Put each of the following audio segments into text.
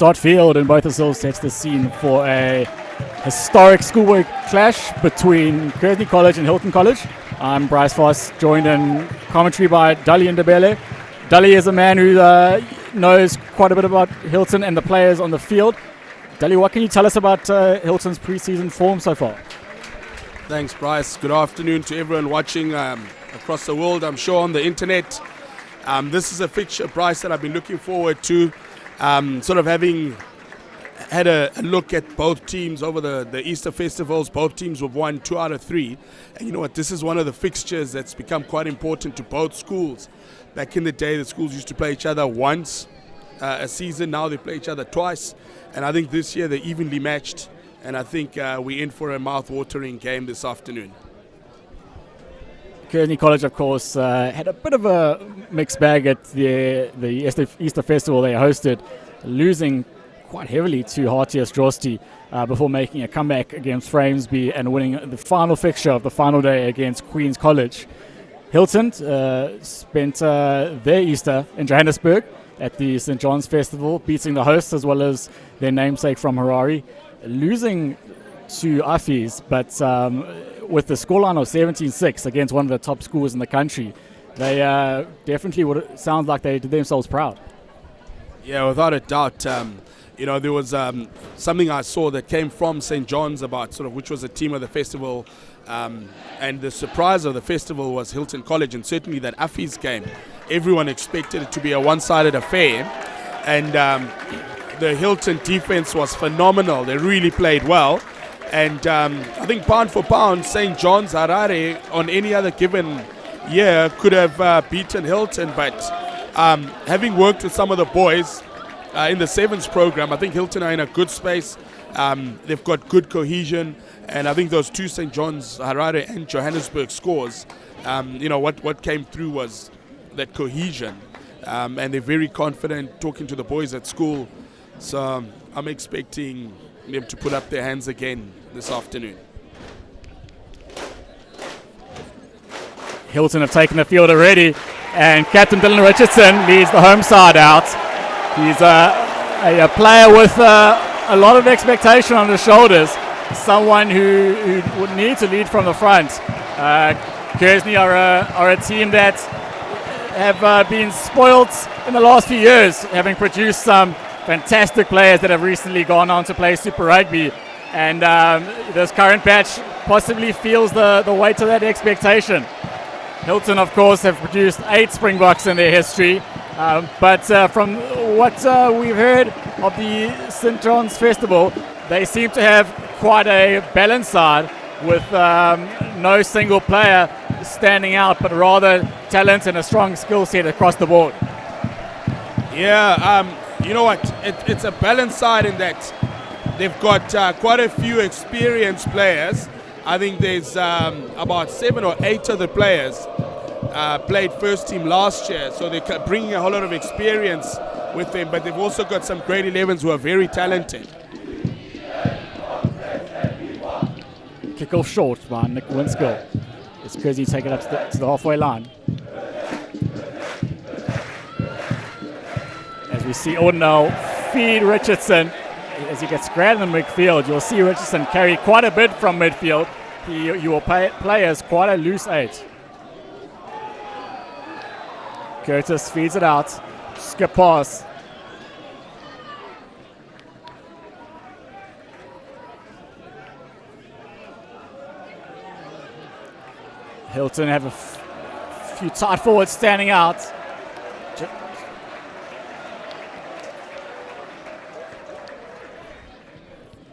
Stott Field in both Hills sets the scene for a historic schoolboy clash between Kearsney College and Hilton College. I'm Bryce Foss, joined in commentary by Dali Ndebele. Dali is a man who knows quite a bit about Hilton and the players on the field. Dali, what can you tell us about Hilton's pre-season form so far? Thanks, Bryce. Good afternoon to everyone watching across the world, I'm sure on the internet. This is a fixture, Bryce, that I've been looking forward to. Sort of having had a look at both teams over the Easter festivals. Both teams have won 2 out of 3. And you know what? This is one of the fixtures that's become quite important to both schools. Back in the day, the schools used to play each other once a season. Now they play each other twice. And I think this year they're evenly matched. And I think we're in for a mouth-watering game this afternoon. Kearsney College, of course, had a bit of a mixed bag at the Easter Festival they hosted, losing quite heavily to Hartius Drosti before making a comeback against Framesby and winning the final fixture of the final day against Queen's College. Hilton spent their Easter in Johannesburg at the St. John's Festival, beating the hosts as well as their namesake from Harare, losing to Affis, but with the scoreline of 17-6 against one of the top schools in the country, they definitely sounds like they did themselves proud. Yeah, without a doubt. There was something I saw that came from St. John's about sort of which was the team of the festival, and the surprise of the festival was Hilton College, and certainly that Affis game. Everyone expected it to be a one-sided affair, and the Hilton defense was phenomenal. They really played well. And I think pound for pound, St. John's, Harare, on any other given year could have beaten Hilton. But having worked with some of the boys in the Sevens program, I think Hilton are in a good space. They've got good cohesion. And I think those two St. John's, Harare and Johannesburg scores, what came through was that cohesion. And they're very confident talking to the boys at school. So I'm expecting them to put up their hands again this afternoon. Hilton have taken the field already, and Captain Dylan Richardson leads the home side out. He's a player with a lot of expectation on his shoulders, someone who would need to lead from the front. Kearsney are a team that have been spoiled in the last few years, having produced some fantastic players that have recently gone on to play Super Rugby, and this current batch possibly feels the weight of that expectation. Hilton, of course, have produced 8 Springboks in their history, but from what we've heard of the St. John's Festival, they seem to have quite a balanced side with no single player standing out, but rather talent and a strong skill set across the board. Yeah, you know what? It's a balanced side in that they've got quite a few experienced players. I think there's about 7 or 8 of the players played first team last year, so they're bringing a whole lot of experience with them, but they've also got some grade 11s who are very talented. Kick off short by Nick Winskill. It's Kearsney take it up to the halfway line. As we see Ordinal feed Richardson as he gets grabbed in midfield. You'll see Richardson carry quite a bit from midfield. You will play as quite a loose 8. Curtis feeds it out. Skip pass. Hilton have a few tight forwards standing out.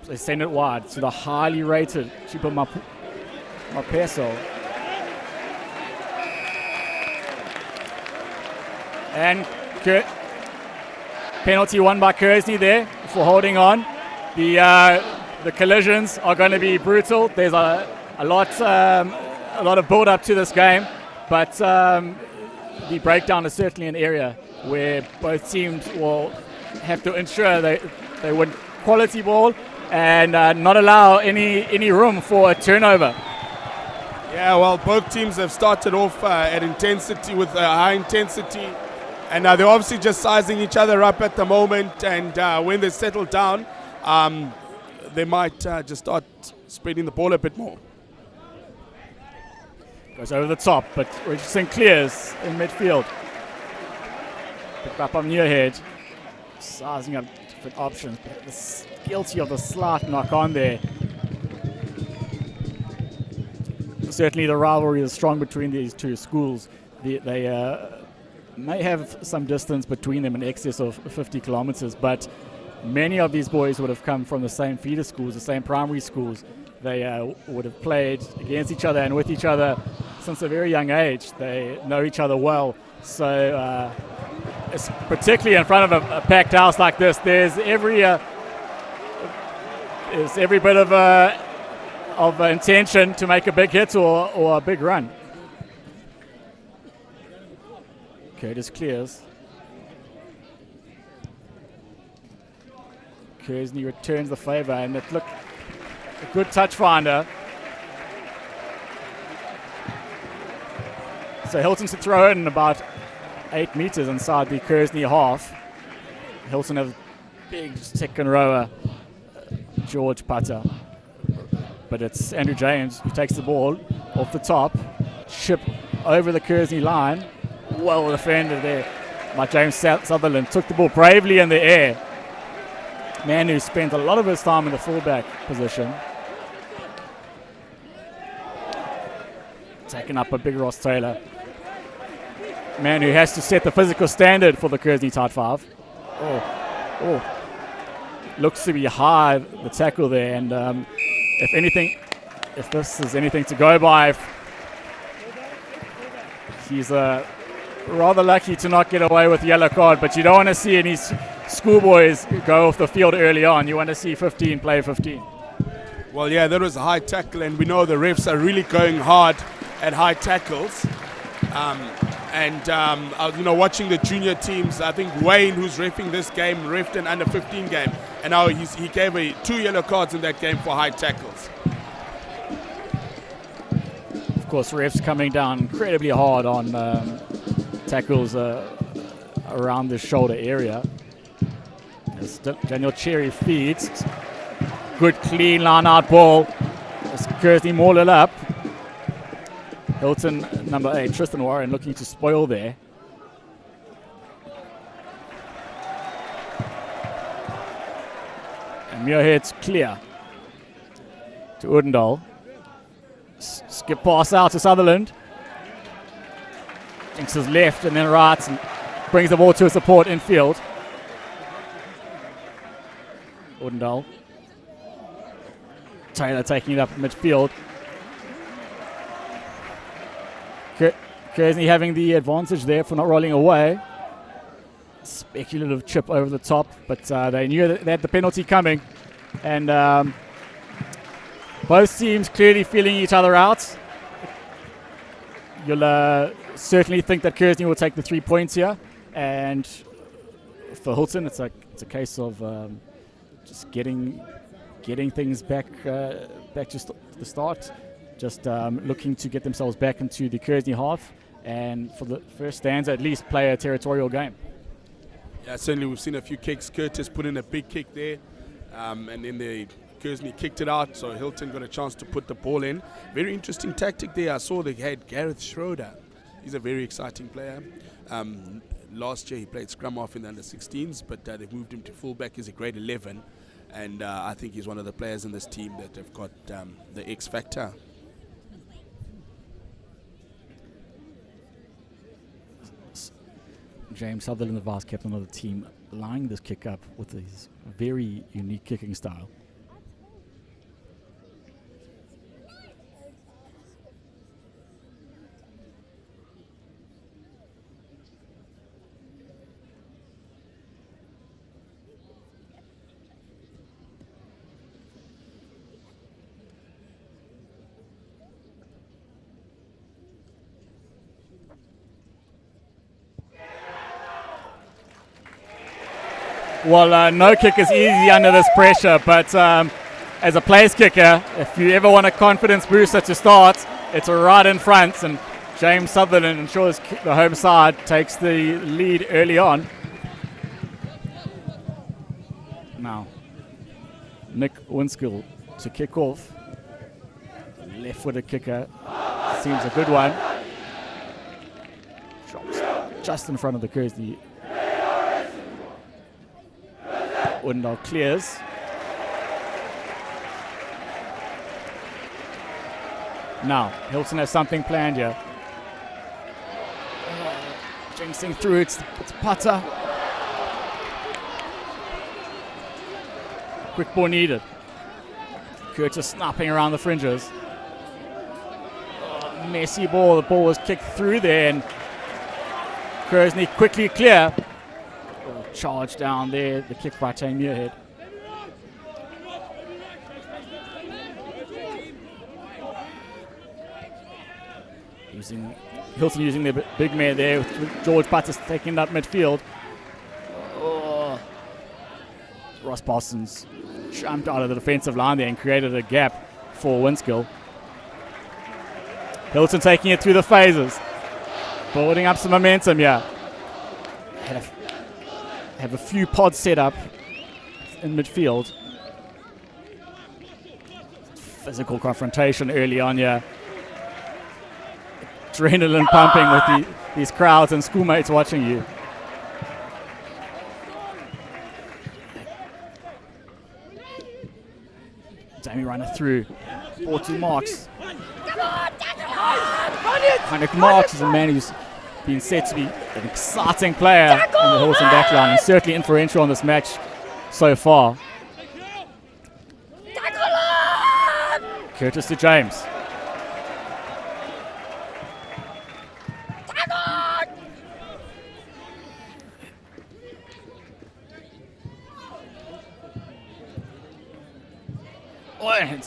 They send it wide to the highly rated Chupa Mapeso. And penalty won by Kearsney there for holding on. The collisions are going to be brutal. There's a lot of build up to this game, but the breakdown is certainly an area where both teams will have to ensure they win quality ball and not allow any room for a turnover. Yeah, well, both teams have started off at intensity with high intensity. And they're obviously just sizing each other up at the moment. And when they settle down, they might just start spreading the ball a bit more. Goes over the top, but Richardson clears in midfield. Picked up on Muirhead. Sizing up different options. But guilty of the slight knock on there. Certainly the rivalry is strong between these two schools. They may have some distance between them in excess of 50 kilometers, but many of these boys would have come from the same feeder schools, the same primary schools. They would have played against each other and with each other since a very young age. They know each other well. So particularly in front of a packed house like this, there's every bit of intention to make a big hit or a big run. Curtis clears. Kearsney returns the favour, and it looked a good touch finder. So Hilton to throw in about 8 meters inside the Kearsney half. Hilton has a big second rower, George putter. But it's Andrew James who takes the ball off the top, chip over the Kearsney line. Well defended there by James Sutherland. Took the ball bravely in the air. Man who spent a lot of his time in the fullback position. Taking up a big Ross Taylor. Man who has to set the physical standard for the Kearsney tight five. Oh. Looks to be high, the tackle there. And if this is anything to go by, he's rather lucky to not get away with the yellow card, but you don't want to see any schoolboys go off the field early on. You want to see 15 play 15. Well, yeah, that was a high tackle, and we know the refs are really going hard at high tackles. Watching the junior teams, I think Wayne, who's reffing this game, reffed an under 15 game, and now he gave 2 yellow cards in that game for high tackles. Of course, refs coming down incredibly hard on tackles around the shoulder area. As Daniel Cherry feeds. Good clean line out ball. As Kearsney maul it up. Hilton, number 8, Tristan Warren looking to spoil there. And Muirhead's clear to Udendal. Skip pass out to Sutherland. Thinks his left and then right and brings the ball to a support infield. Udendal. Taylor taking it up in midfield. Kearsney having the advantage there for not rolling away. Speculative chip over the top, but they knew that they had the penalty coming. And both teams clearly feeling each other out. You'll certainly think that Kearsney will take the 3 points here. And for Hilton, it's a case of just getting things back to the start. Just looking to get themselves back into the Kearsney half, and for the first stanza at least play a territorial game. Yeah, certainly we've seen a few kicks. Curtis put in a big kick there, and then Kearsney kicked it out, so Hilton got a chance to put the ball in. Very interesting tactic there. I saw they had Gareth Schroeder. He's a very exciting player. Last year he played scrum half in the under-16s, but they've moved him to fullback. He's a grade 11, and I think he's one of the players in this team that have got the X factor. James Sutherland, the Vice-Captain of the team, lining this kick up with his very unique kicking style. Well, no kick is easy under this pressure, but as a place kicker, if you ever want a confidence booster to start, it's right in front, and James Sutherland ensures the home side takes the lead early on. Now, Nick Winskill to kick off. Left-footed kicker. Seems a good one. Drops just in front of the Kearsney. Window clears. Now, Hilton has something planned here. Jinxing through, it's putter. Quick ball needed. Curtis snapping around the fringes. Messy ball, the ball was kicked through there and Kearsney quickly clear. Charge down there, the kick by Tame Muirhead. Hilton using their big man there with George Butters taking up midfield. Oh. Ross Parsons jumped out of the defensive line there and created a gap for Winskill. Hilton taking it through the phases. Building up some momentum here. Have a few pods set up in midfield. Physical confrontation early on here. Adrenaline pumping with these crowds and schoolmates watching you. Jamie running through. 4-2 Marks. Nick Marks is a man who's been said to be an exciting player in the Hilton backline and certainly influential in this match so far. Curtis to James.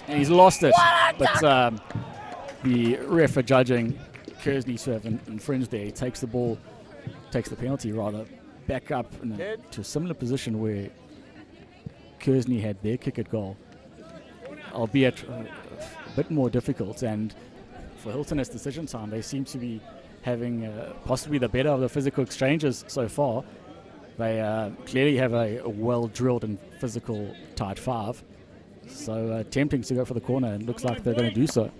And he's lost it, but the ref judging Kearsney to have infringed there. He takes the ball, takes the penalty rather, back up to a similar position where Kearsney had their kick at goal, albeit a bit more difficult. And for Hilton, it's decision time. They seem to be having possibly the better of the physical exchanges so far. They clearly have a well-drilled and physical tight five. So tempting to go for the corner, and looks like they're going to do so.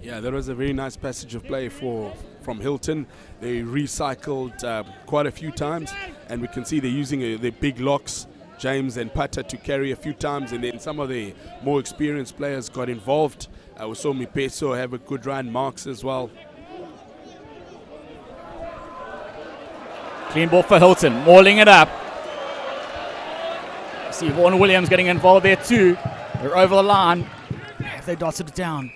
Yeah, that was a very nice passage of play from Hilton. They recycled quite a few times, and we can see they're using their big locks, James and Pata, to carry a few times, and then some of the more experienced players got involved. We saw Mipeso have a good run, Marks as well. Clean ball for Hilton, mauling it up. See Vaughan Williams getting involved there too. They're over the line. Have they dotted it down?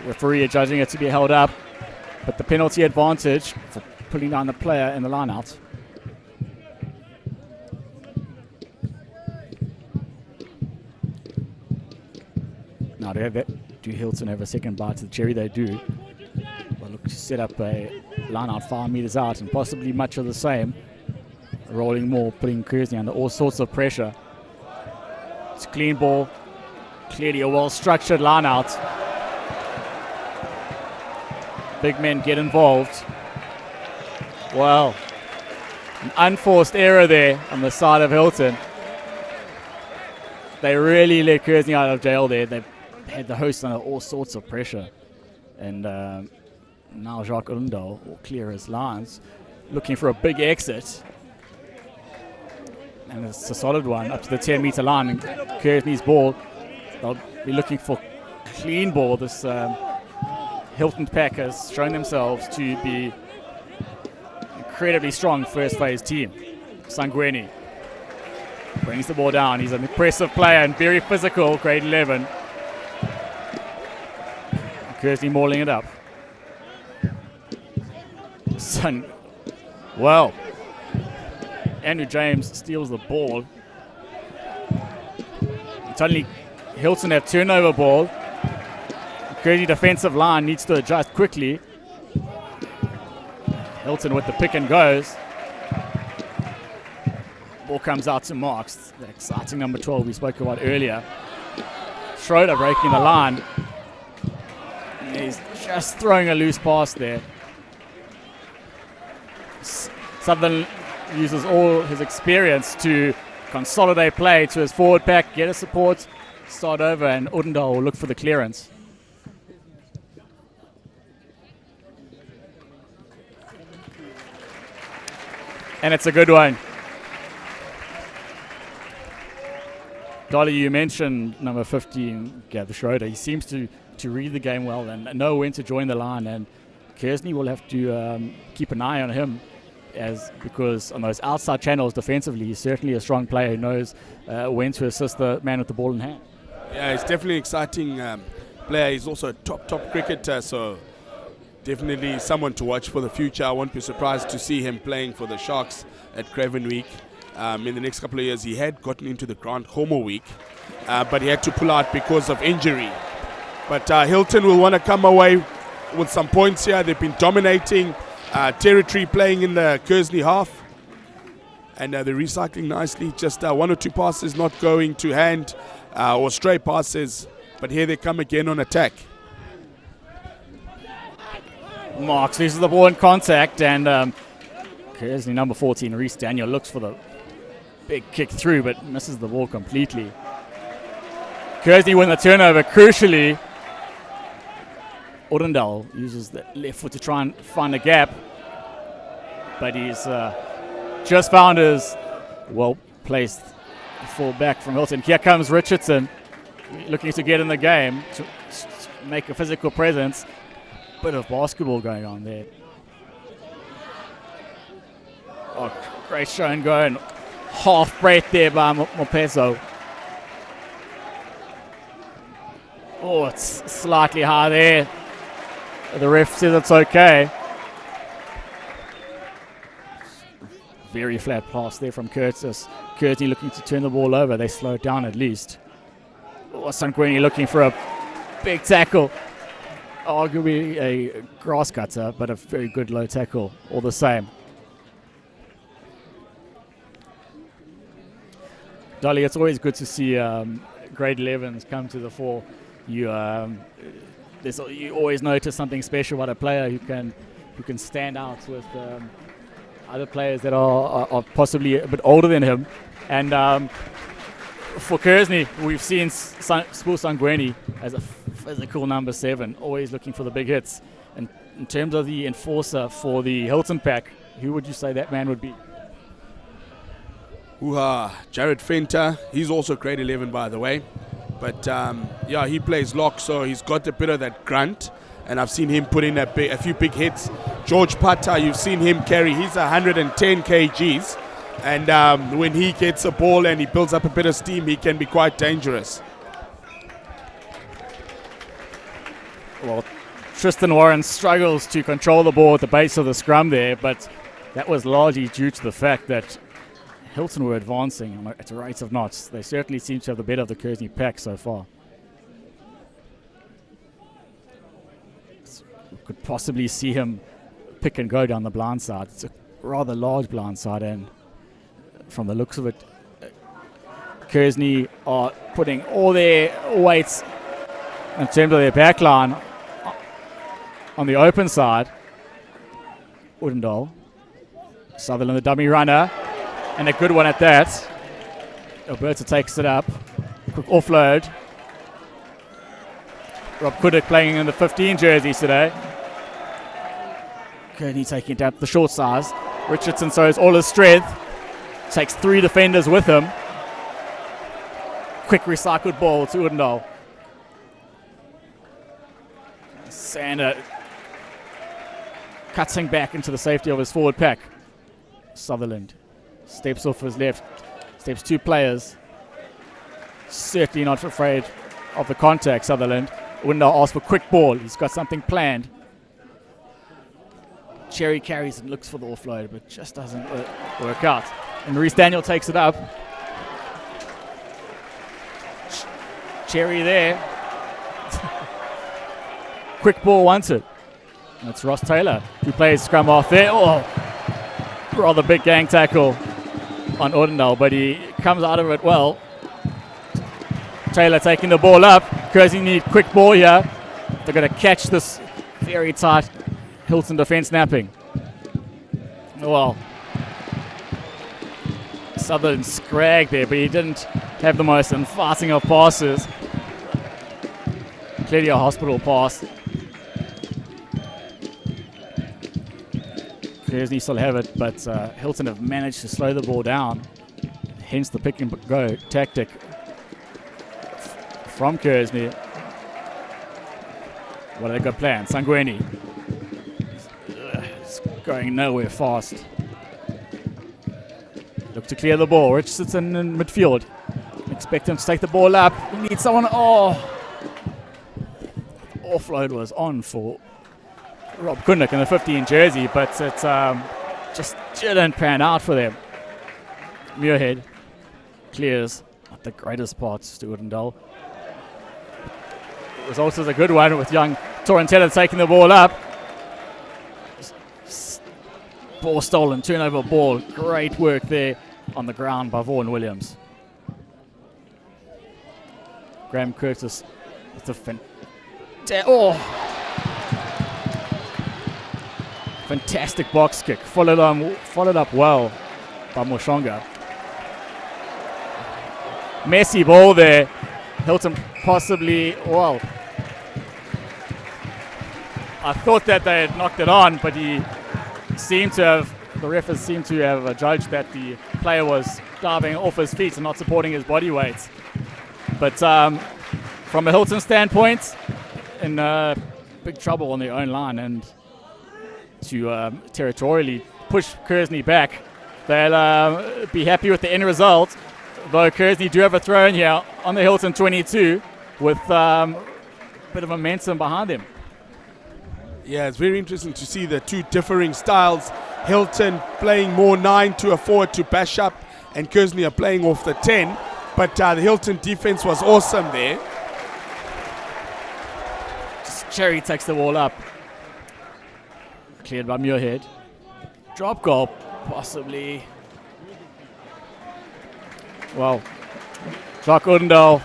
Referee judging it to be held up, but the penalty advantage for pulling down the player in the line out. Now do Hilton have a second bite to the cherry? They do. They'll look to set up a line out 5 meters out and possibly much of the same. Rolling more, putting Kearsney under all sorts of pressure. It's a clean ball. Clearly a well-structured line out. Big men get involved. Well, an unforced error there on the side of Hilton. They really let Kearsney out of jail there. They've had the host under all sorts of pressure. And now Jacques Undo will clear his lines, looking for a big exit. And it's a solid one up to the 10-meter line. And Kearsney's ball, they'll be looking for clean ball. This Hilton pack has shown themselves to be incredibly strong first phase team. Sangweni brings the ball down. He's an impressive player and very physical, grade 11. Kearsney mauling it up. Well, Andrew James steals the ball. And suddenly Hilton have turnover ball. Kearsney defensive line needs to adjust quickly. Hilton with the pick and goes. Ball comes out to Marks, the exciting number 12 we spoke about earlier. Schroeder breaking the line. just throwing a loose pass there. Sutherland uses all his experience to consolidate play to his forward pack, get a support, start over, and Udendal will look for the clearance. And it's a good one. Dolly, you mentioned number 15, Gav Schroeder. He seems to read the game well and know when to join the line. And Kearsney will have to keep an eye on him, because on those outside channels defensively, he's certainly a strong player who knows when to assist the man with the ball in hand. Yeah, he's definitely an exciting player. He's also a top cricketer, so definitely someone to watch for the future. I won't be surprised to see him playing for the Sharks at Craven Week. In the next couple of years, he had gotten into the Grant Homer Week, but he had to pull out because of injury. But Hilton will want to come away with some points here. They've been dominating territory, playing in the Kearsney half, and they're recycling nicely. Just one or two passes not going to hand or stray passes, but here they come again on attack. Marks loses the ball in contact, and Kearsney number 14, Reese Daniel, looks for the big kick through, but misses the ball completely. Kearsney win the turnover crucially. Udendal uses the left foot to try and find a gap, but he's just found his well-placed full back from Hilton. Here comes Richardson, looking to get in the game, to make a physical presence. Bit of basketball going on there. Oh, great show and go, and half break there by Mopezo. Oh, it's slightly high there. The ref says it's okay. Very flat pass there from Curtis. Kearsney looking to turn the ball over. They slow it down at least. Oh, Sangweni looking for a big tackle. Arguably a grass cutter, but a very good low tackle all the same. Dolly, it's always good to see grade 11s come to the fore. You always notice something special about a player who can stand out with other players that are possibly a bit older than him. And for Kearsney, we've seen Spul Sangweni as a physical number 7, always looking for the big hits. And in terms of the enforcer for the Hilton pack, who would you say that man would be? Jared Fenter. He's also grade 11, by the way. But yeah, he plays lock, so he's got a bit of that grunt. And I've seen him put in a few big hits. George Pata, you've seen him carry. He's 110 kgs. And when he gets a ball and he builds up a bit of steam, he can be quite dangerous. Well, Tristan Warren struggles to control the ball at the base of the scrum there, but that was largely due to the fact that Hilton were advancing at a rate of knots. They certainly seem to have the better of the Kearsney pack so far. We could possibly see him pick and go down the blind side. It's a rather large blind side, and from the looks of it, Kearsney are putting all their weights in terms of their back line on the open side. Udendal, Sutherland, the dummy runner, and a good one at that. Albertse takes it up. Quick offload. Rob Kuduk playing in the 15 jerseys today. Kearsney taking it up the short size. Richardson shows all his strength. Takes 3 defenders with him. Quick recycled ball to Udendal. Sander cutting back into the safety of his forward pack. Sutherland steps off his left, steps 2 players. Certainly not afraid of the contact, Sutherland. Udendal asks for quick ball. He's got something planned. Cherry carries and looks for the offload, but just doesn't work out. And Reese Daniel takes it up. Cherry there. Quick ball wanted. That's Ross Taylor, who plays scrum off there. Oh, rather big gang tackle on Udendal, but he comes out of it well. Taylor taking the ball up. Kearsney need quick ball here. They're going to catch this very tight Hilton defence snapping. Well, Sutherland scragged there, but he didn't have the most inviting of passes. Clearly a hospital pass. Kearsney still have it, but Hilton have managed to slow the ball down. Hence the pick and go tactic from Kearsney. What a good plan. Sangweni. It's going nowhere fast. Look to clear the ball. Richardson in midfield. Expect him to take the ball up. We need someone. Oh! Offload was on for Rob Kundick in the 15 jersey, but it just didn't pan out for them. Muirhead clears not the greatest parts to Udendale. It was also a good one with young Torrentella taking the ball up. Ball stolen, turnover ball. Great work there on the ground by Vaughan Williams. Graham Curtis with the fantastic box kick. Followed up well by Moshonga. Messy ball there. Hilton possibly, well, I thought that they had knocked it on, but the referees seemed to have judged that the player was diving off his feet and not supporting his body weight. But from a Hilton standpoint, in big trouble on their own line, and to territorially push Kearsney back, they'll be happy with the end result. Though Kearsney do have a throw in here on the Hilton 22 with a bit of momentum behind them. Yeah, it's very interesting to see the two differing styles. Hilton playing more 9 to a forward to bash up, and Kearsney are playing off the 10. But the Hilton defense was awesome there. Cherry takes the ball up. Cleared by Muirhead. Drop goal, possibly. Well, Jacques Udendale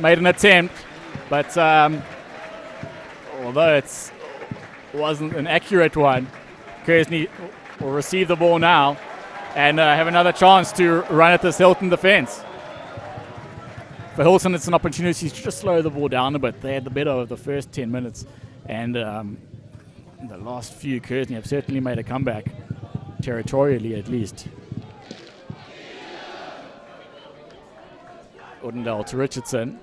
made an attempt, but although it wasn't an accurate one, Kearsney will receive the ball now and have another chance to run at this Hilton defence. For Hilton, it's an opportunity to just slow the ball down a bit. They had the better of the first 10 minutes, and the last few, Kearsney have certainly made a comeback, territorially at least. Udendale to Richardson.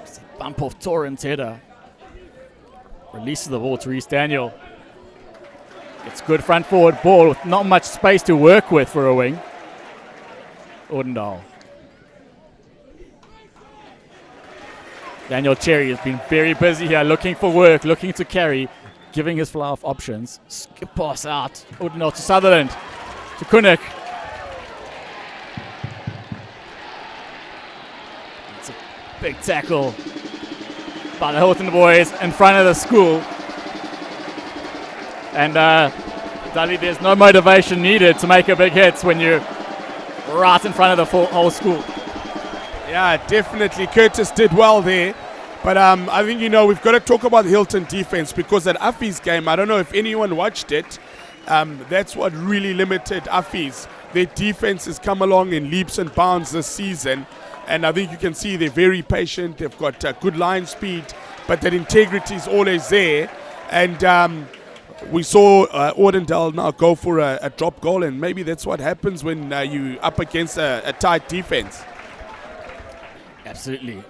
It's a bump off Torrent's header. Releases the ball to Reece Daniel. It's good front forward ball with not much space to work with for a wing. Udendale. Daniel Cherry has been very busy here, looking for work, looking to carry, giving his fly-off options. Skip pass out. Udendale to Sutherland. To Kundick. It's a big tackle by the Hilton boys in front of the school. And Dudley, there's no motivation needed to make a big hit when you're right in front of the whole school. Yeah, definitely. Curtis did well there. But I think, we've got to talk about the Hilton defense, because at Affy's game, I don't know if anyone watched it, that's what really limited Affy's. Their defense has come along in leaps and bounds this season. And I think you can see they're very patient. They've got good line speed, but that integrity is always there. And we saw Udendale now go for a drop goal, and maybe that's what happens when you up against a tight defense. Absolutely.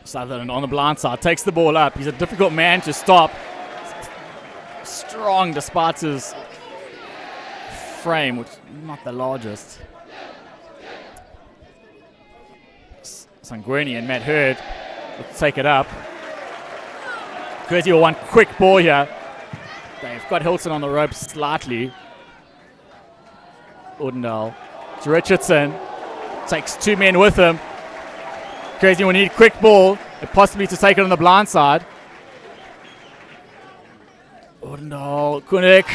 Sutherland on the blind side takes the ball up. He's a difficult man to stop. Strong despite his frame, which is not the largest. Sangweni and Matt Hurd will take it up. Kearsney will want quick ball here. They've got Hilton on the ropes slightly. Udendale to Richardson. Takes two men with him. Kearsney will need quick ball, and possibly to take it on the blind side. Udendale, Kundick.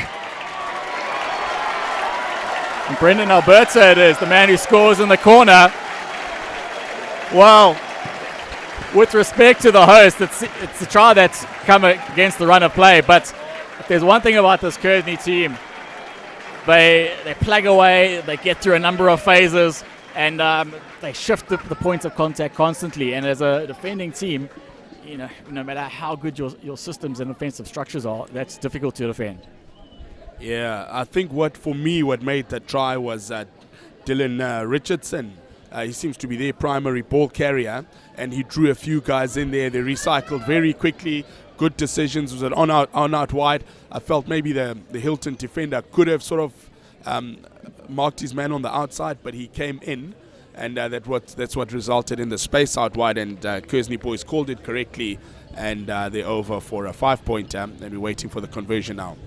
And Brendan Albertse it is, the man who scores in the corner. Well, with respect to the host, it's a try that's come against the run of play. But if there's one thing about this Kearsney team, they plug away, they get through a number of phases, and they shift the points of contact constantly. And as a defending team, no matter how good your systems and offensive structures are, that's difficult to defend. Yeah, I think what made the try was Dylan Richardson. He seems to be their primary ball carrier, and he drew a few guys in there. They recycled very quickly. Good decisions. It was an on-out wide. I felt maybe the Hilton defender could have sort of marked his man on the outside, but he came in, and that's what resulted in the space out wide. And Kearsney boys called it correctly, and they're over for a 5-pointer, and we're waiting for the conversion now.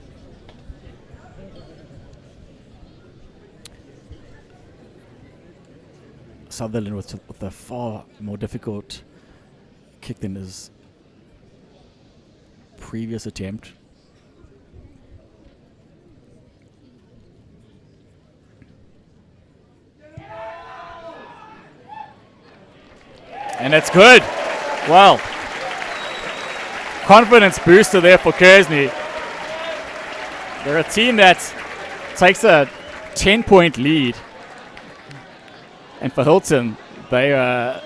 Sutherland with a far more difficult kick than his previous attempt. And it's good. Well, confidence booster there for Kearsney. They're a team that takes a 10-point lead. And for Hilton, they have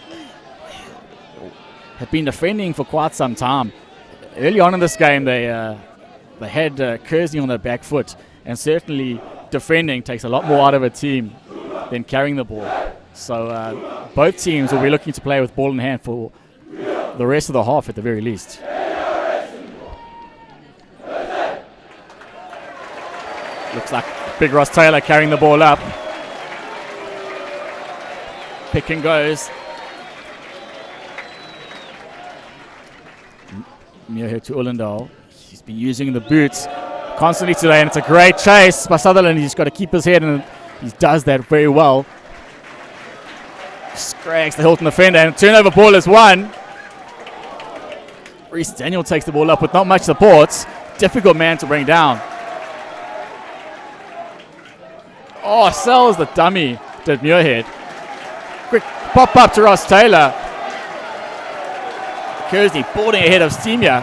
been defending for quite some time. Early on in this game, they had Kearsney on their back foot, and certainly defending takes a lot more out of a team than carrying the ball. So both teams will be looking to play with ball in hand for the rest of the half at the very least. Looks like Big Ross Taylor carrying the ball up. Pick and goes. Muir to Ullendal. He's been using the boots constantly today, and it's a great chase by Sutherland. He's got to keep his head, and he does that very well. Scrags the Hilton defender, and turnover ball is won. Reece Daniel takes the ball up with not much support. Difficult man to bring down. Oh, sells the dummy, did Muirhead. Quick pop up to Ross Taylor. Kearsney boarding ahead of Steemia.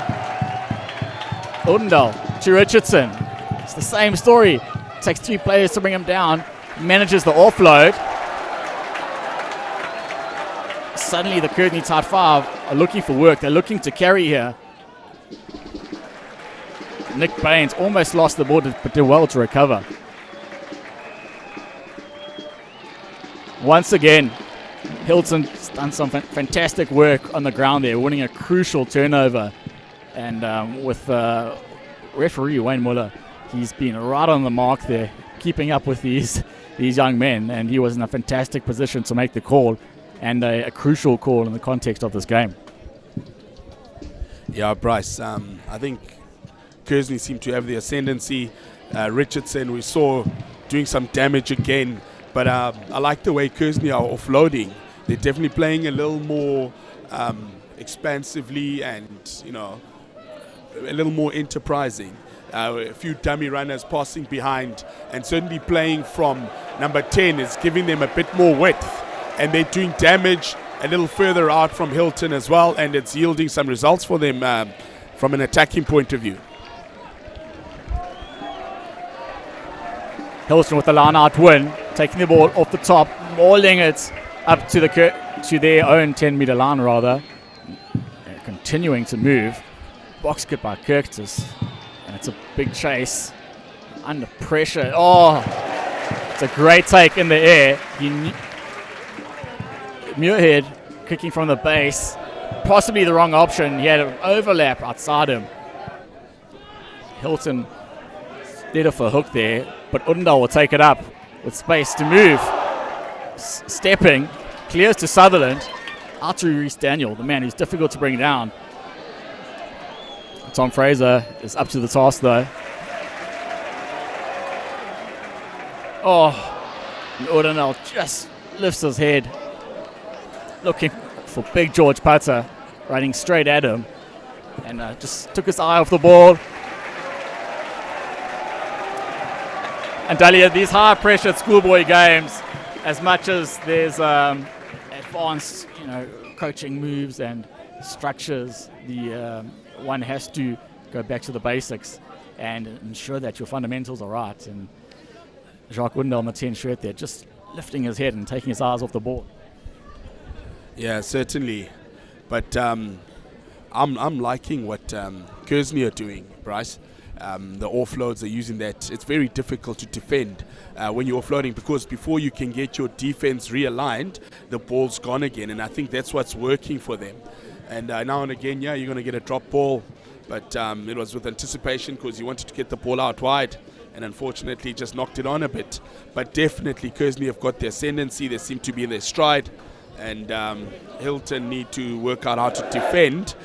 Ullendal to Richardson. It's the same story. Takes 3 players to bring him down. Manages the offload. Suddenly the Kearsney tight 5 are looking for work. They're looking to carry here. Nick Baines almost lost the ball, but did well to recover. Once again, Hilton's done some fantastic work on the ground there, winning a crucial turnover. And with referee Wayne Muller, he's been right on the mark there, keeping up with these young men. And he was in a fantastic position to make the call, and a crucial call in the context of this game. Yeah, Bryce, I think Kearsney seemed to have the ascendancy. Richardson, we saw doing some damage again. But I like the way Kearsney are offloading. They're definitely playing a little more expansively and, a little more enterprising. A few dummy runners passing behind, and certainly playing from number 10 is giving them a bit more width. And they're doing damage a little further out from Hilton as well, and it's yielding some results for them from an attacking point of view. Hilton with the line-out win, taking the ball off the top, mauling it up to their own 10-meter line, rather. And continuing to move. Box kick by Kirktis. And it's a big chase. Under pressure. Oh, it's a great take in the air. Muirhead kicking from the base. Possibly the wrong option. He had an overlap outside him. Hilton did it for a hook there, but Ullendal will take it up with space to move. Stepping, clears to Sutherland. Out to Reece Daniel, the man who's difficult to bring down. Tom Fraser is up to the task though. Oh, Ullendal just lifts his head, looking for Big George Putter, running straight at him, and just took his eye off the ball. And Dahlia, these high-pressured schoolboy games, as much as there's advanced, coaching moves and structures, one has to go back to the basics and ensure that your fundamentals are right. And Jacques Windel on the 10 shirt there, just lifting his head and taking his eyes off the ball. Yeah, certainly. But I'm liking what Kearsney are doing, Bryce. The offloads are using that. It's very difficult to defend when you're offloading, because before you can get your defense realigned, the ball's gone again. And I think that's what's working for them. And now and again, yeah, you're going to get a drop ball. But it was with anticipation, because you wanted to get the ball out wide. And unfortunately, just knocked it on a bit. But definitely, Kearsney have got their ascendancy. They seem to be in their stride. And Hilton need to work out how to defend,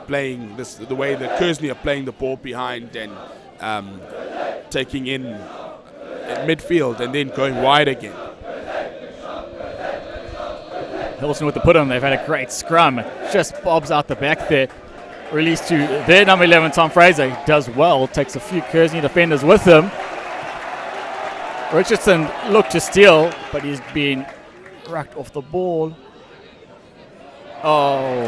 playing this the way that Kearsney are playing the ball behind and taking in at midfield and then going wide again. Hilton with the put on. They've had a great scrum. Just bobs out the back there. Released to their number 11, Tom Fraser. He does well. Takes a few Kearsney defenders with him. Richardson looked to steal, but he's been rucked off the ball. Oh.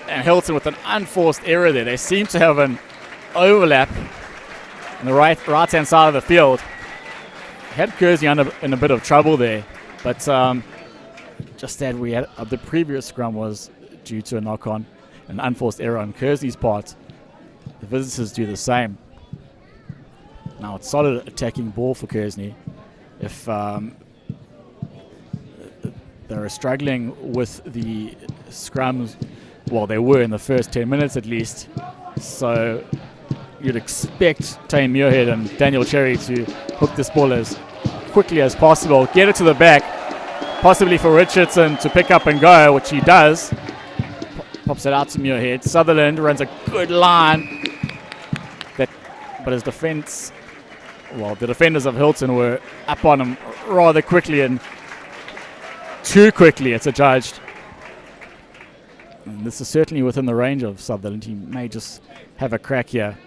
And Hilton with an unforced error there. They seem to have an overlap on the right-hand side of the field. Had Kearsney in a bit of trouble there. But just that we had the previous scrum was due to a knock-on, an unforced error on Kearsney's part. The visitors do the same. Now it's solid attacking ball for Kearsney. If they're struggling with the scrums, well, they were in the first 10 minutes at least. So you'd expect Tane Muirhead and Daniel Cherry to hook this ball as quickly as possible, get it to the back, possibly for Richardson to pick up and go, which he does. Pops it out to Muirhead. Sutherland runs a good line, but his defense, well, the defenders of Hilton were up on him rather quickly, and too quickly, it's adjudged. And this is certainly within the range of Sutherland. He may just have a crack here.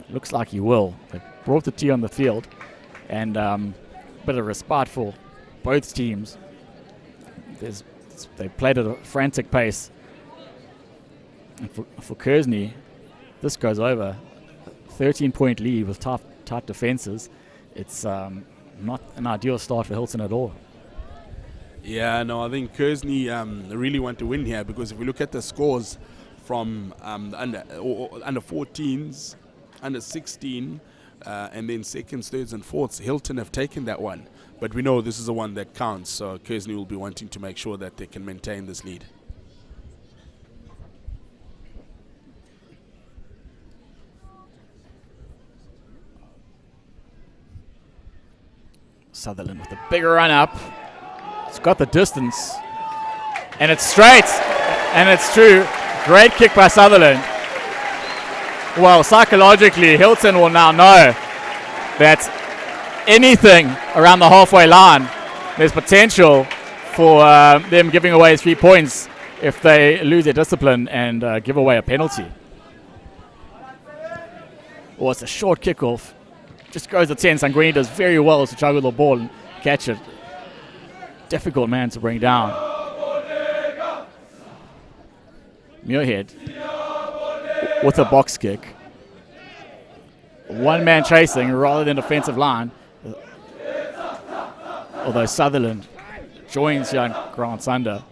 Looks like he will. They brought the tee on the field, and a bit of respite for both teams. They played at a frantic pace. And for Kearsney, this goes over. 13-point lead with tight defenses. It's not an ideal start for Hilton at all. Yeah, no, I think Kearsney really want to win here, because if we look at the scores from under 14s, under 16, and then seconds, thirds, and fourths, Hilton have taken that one. But we know this is the one that counts, so Kearsney will be wanting to make sure that they can maintain this lead. Sutherland with a bigger run up. It's got the distance. And it's straight. And it's true. Great kick by Sutherland. Well, psychologically, Hilton will now know that anything around the halfway line, there's potential for them giving away 3 points if they lose their discipline and give away a penalty. Oh, it's a short kickoff. Just goes to 10. Sangrini does very well to juggle the ball and catch it. Difficult man to bring down. Muirhead with a box kick. One man chasing rather than defensive line. Although Sutherland joins young Grant Sunder.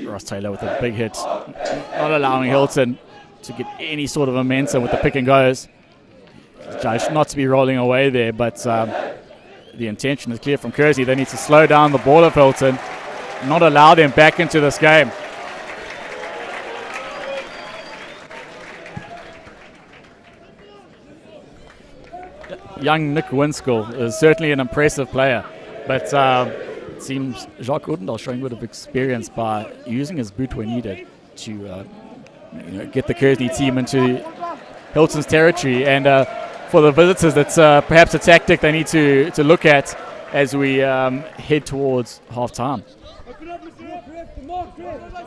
Ross Taylor with a big hit. Not allowing Hilton to get any sort of momentum with the pick and goes. Judged not to be rolling away there, but the intention is clear from Kearsney. They need to slow down the ball of Hilton, not allow them back into this game. Young Nick Winskill is certainly an impressive player, but it seems Jacques Oudendal showing a bit of experience by using his boot when needed to get the Kearsney team into Hilton's territory. And for the visitors, that's perhaps a tactic they need to look at as we head towards half-time.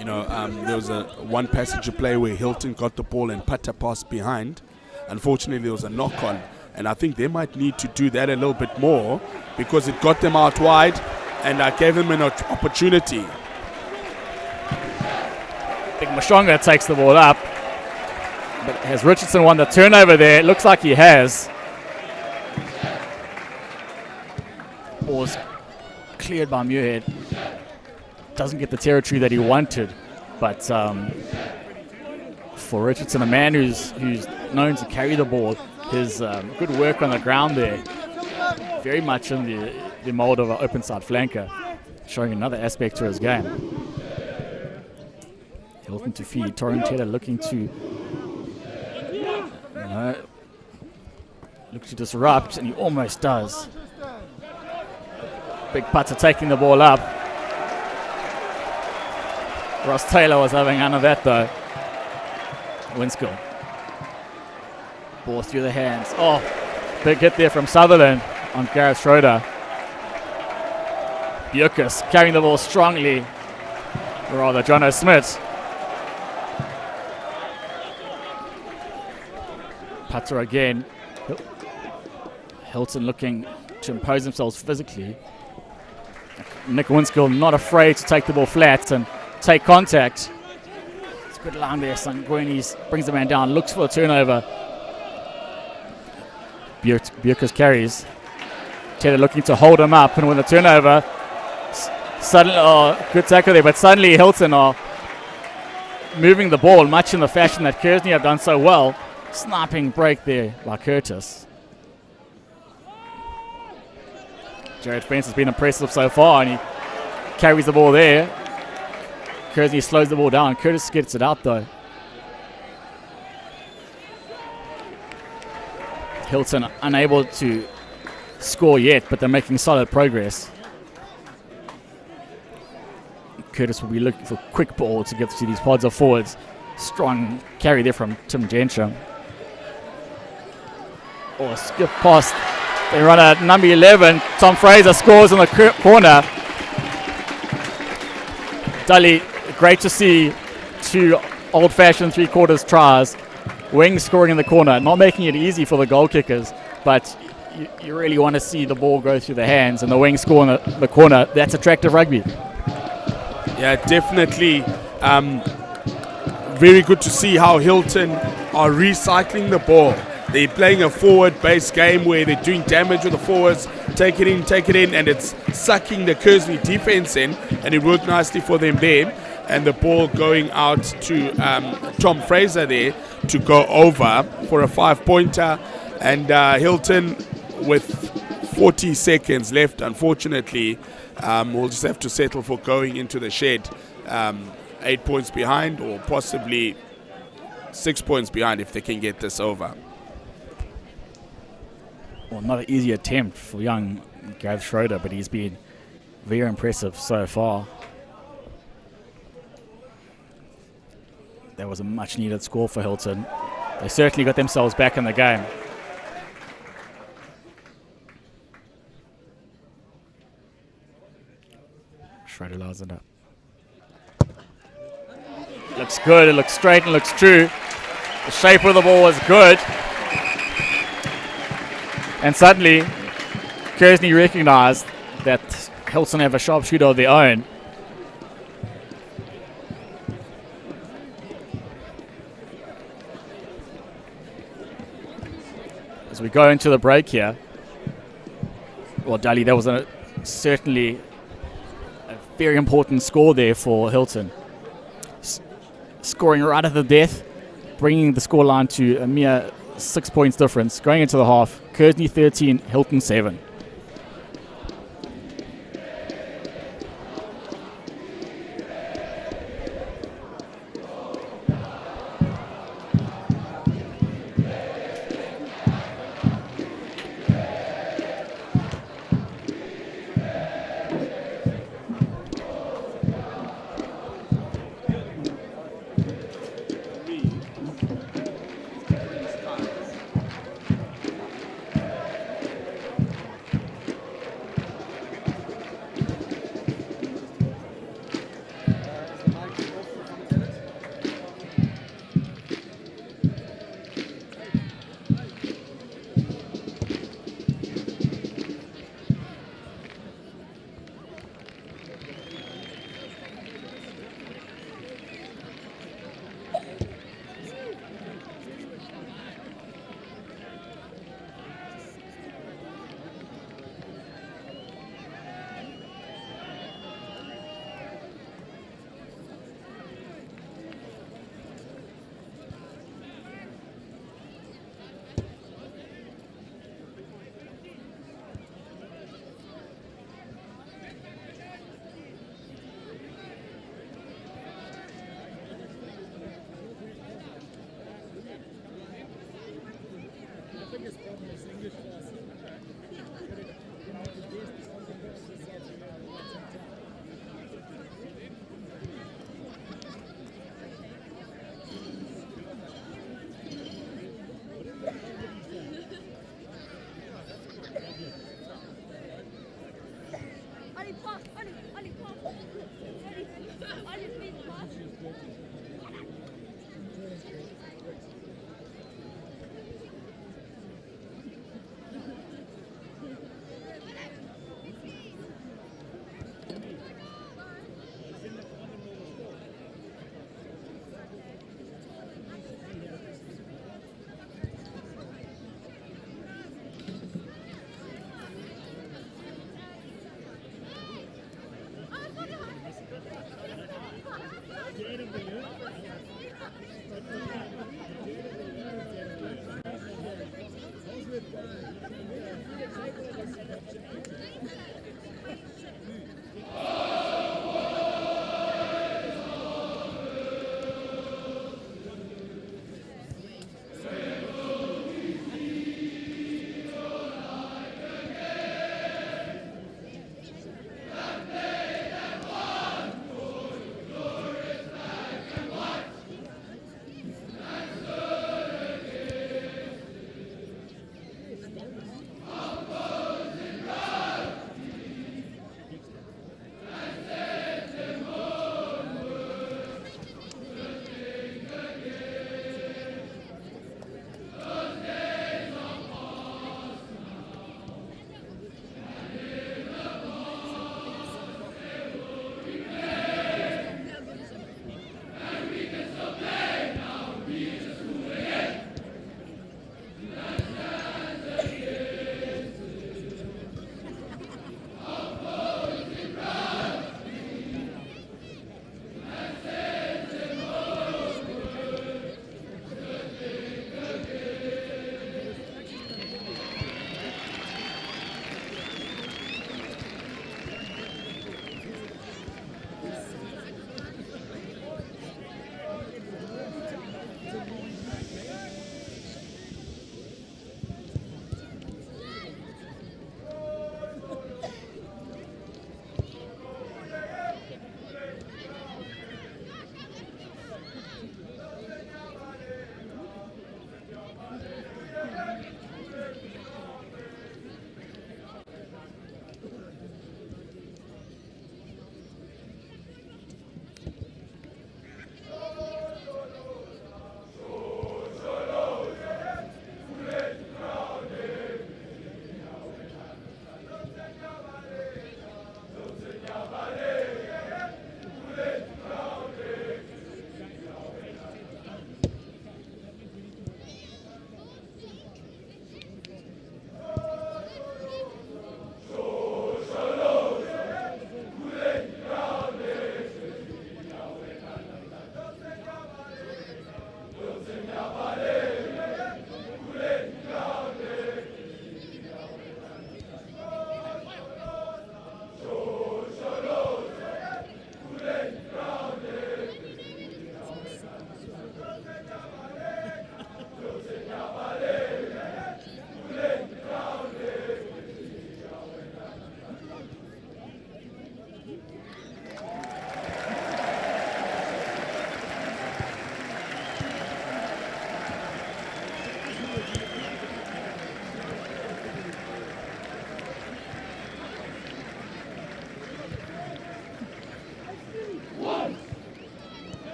There was a one passage of play where Hilton got the ball and putter passed behind. Unfortunately, there was a knock-on. And I think they might need to do that a little bit more, because it got them out wide and gave them an opportunity. I think Mashonga takes the ball up. But has Richardson won the turnover there? It looks like he has. Ball's cleared by Muirhead. Doesn't get the territory that he wanted. But for Richardson, a man who's known to carry the ball, his good work on the ground there, very much in the mold of an open side flanker, showing another aspect to his game. Hilton to feed. Torrentella looking to disrupt, and he almost does. Big Putter taking the ball up. Ross Taylor was having none of that though. Winskill. Ball through the hands. Oh, big hit there from Sutherland on Gareth Schroeder. Bjerkus carrying the ball strongly. Or rather, Jono Smith. Putter again. Hilton looking to impose themselves physically. Nick Winskill not afraid to take the ball flat and take contact. It's a good line there. Sangwini brings the man down, looks for a turnover. Bjerkus carries. Taylor looking to hold him up and win the turnover. Suddenly, good tackle there, but suddenly Hilton are moving the ball much in the fashion that Kearsney have done so well. Sniping break there by Curtis. Jared Fence has been impressive so far, and he carries the ball there. Kearsney slows the ball down. Curtis gets it out though. Hilton unable to score yet, but they're making solid progress. Curtis will be looking for a quick ball to get to these pods of forwards. Strong carry there from Tim Genscher. Or skip past. They run at number 11. Tom Fraser scores in the corner. Dully, great to see two old-fashioned three-quarters tries. Wings scoring in the corner, not making it easy for the goal kickers, but you really want to see the ball go through the hands, and the wings score in the corner. That's attractive rugby. Yeah, definitely. Very good to see how Hilton are recycling the ball. They're playing a forward-based game where they're doing damage with the forwards, take it in, and it's sucking the Kearsney defense in, and it worked nicely for them there. And the ball going out to Tom Fraser there to go over for a 5-pointer. And Hilton with 40 seconds left, unfortunately, will just have to settle for going into the shed 8 points behind, or possibly 6 points behind if they can get this over. Well, not an easy attempt for young Gareth Schroeder, but he's been very impressive so far. That was a much needed score for Hilton. They certainly got themselves back in the game. Schroeder lines it up. Looks good, it looks straight and looks true. The shape of the ball was good. And suddenly, Kearsney recognised that Hilton have a sharpshooter of their own. As we go into the break here, well, Dali, that was certainly a very important score there for Hilton. Scoring right at the death, bringing the scoreline to a mere 6 points difference. Going into the half, Kearsney 13, Hilton 7.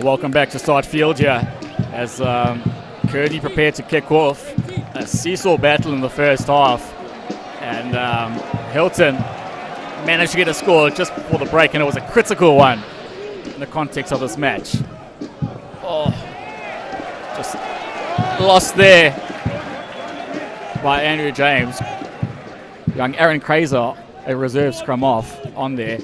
Welcome back to Stott Field here as Curdy prepared to kick off. a seesaw battle in the first half, and Hilton managed to get a score just before the break, and it was a critical one in the context of this match. Oh, just lost there by Andrew James. Young Aaron Fraser, a reserve scrum half, on there.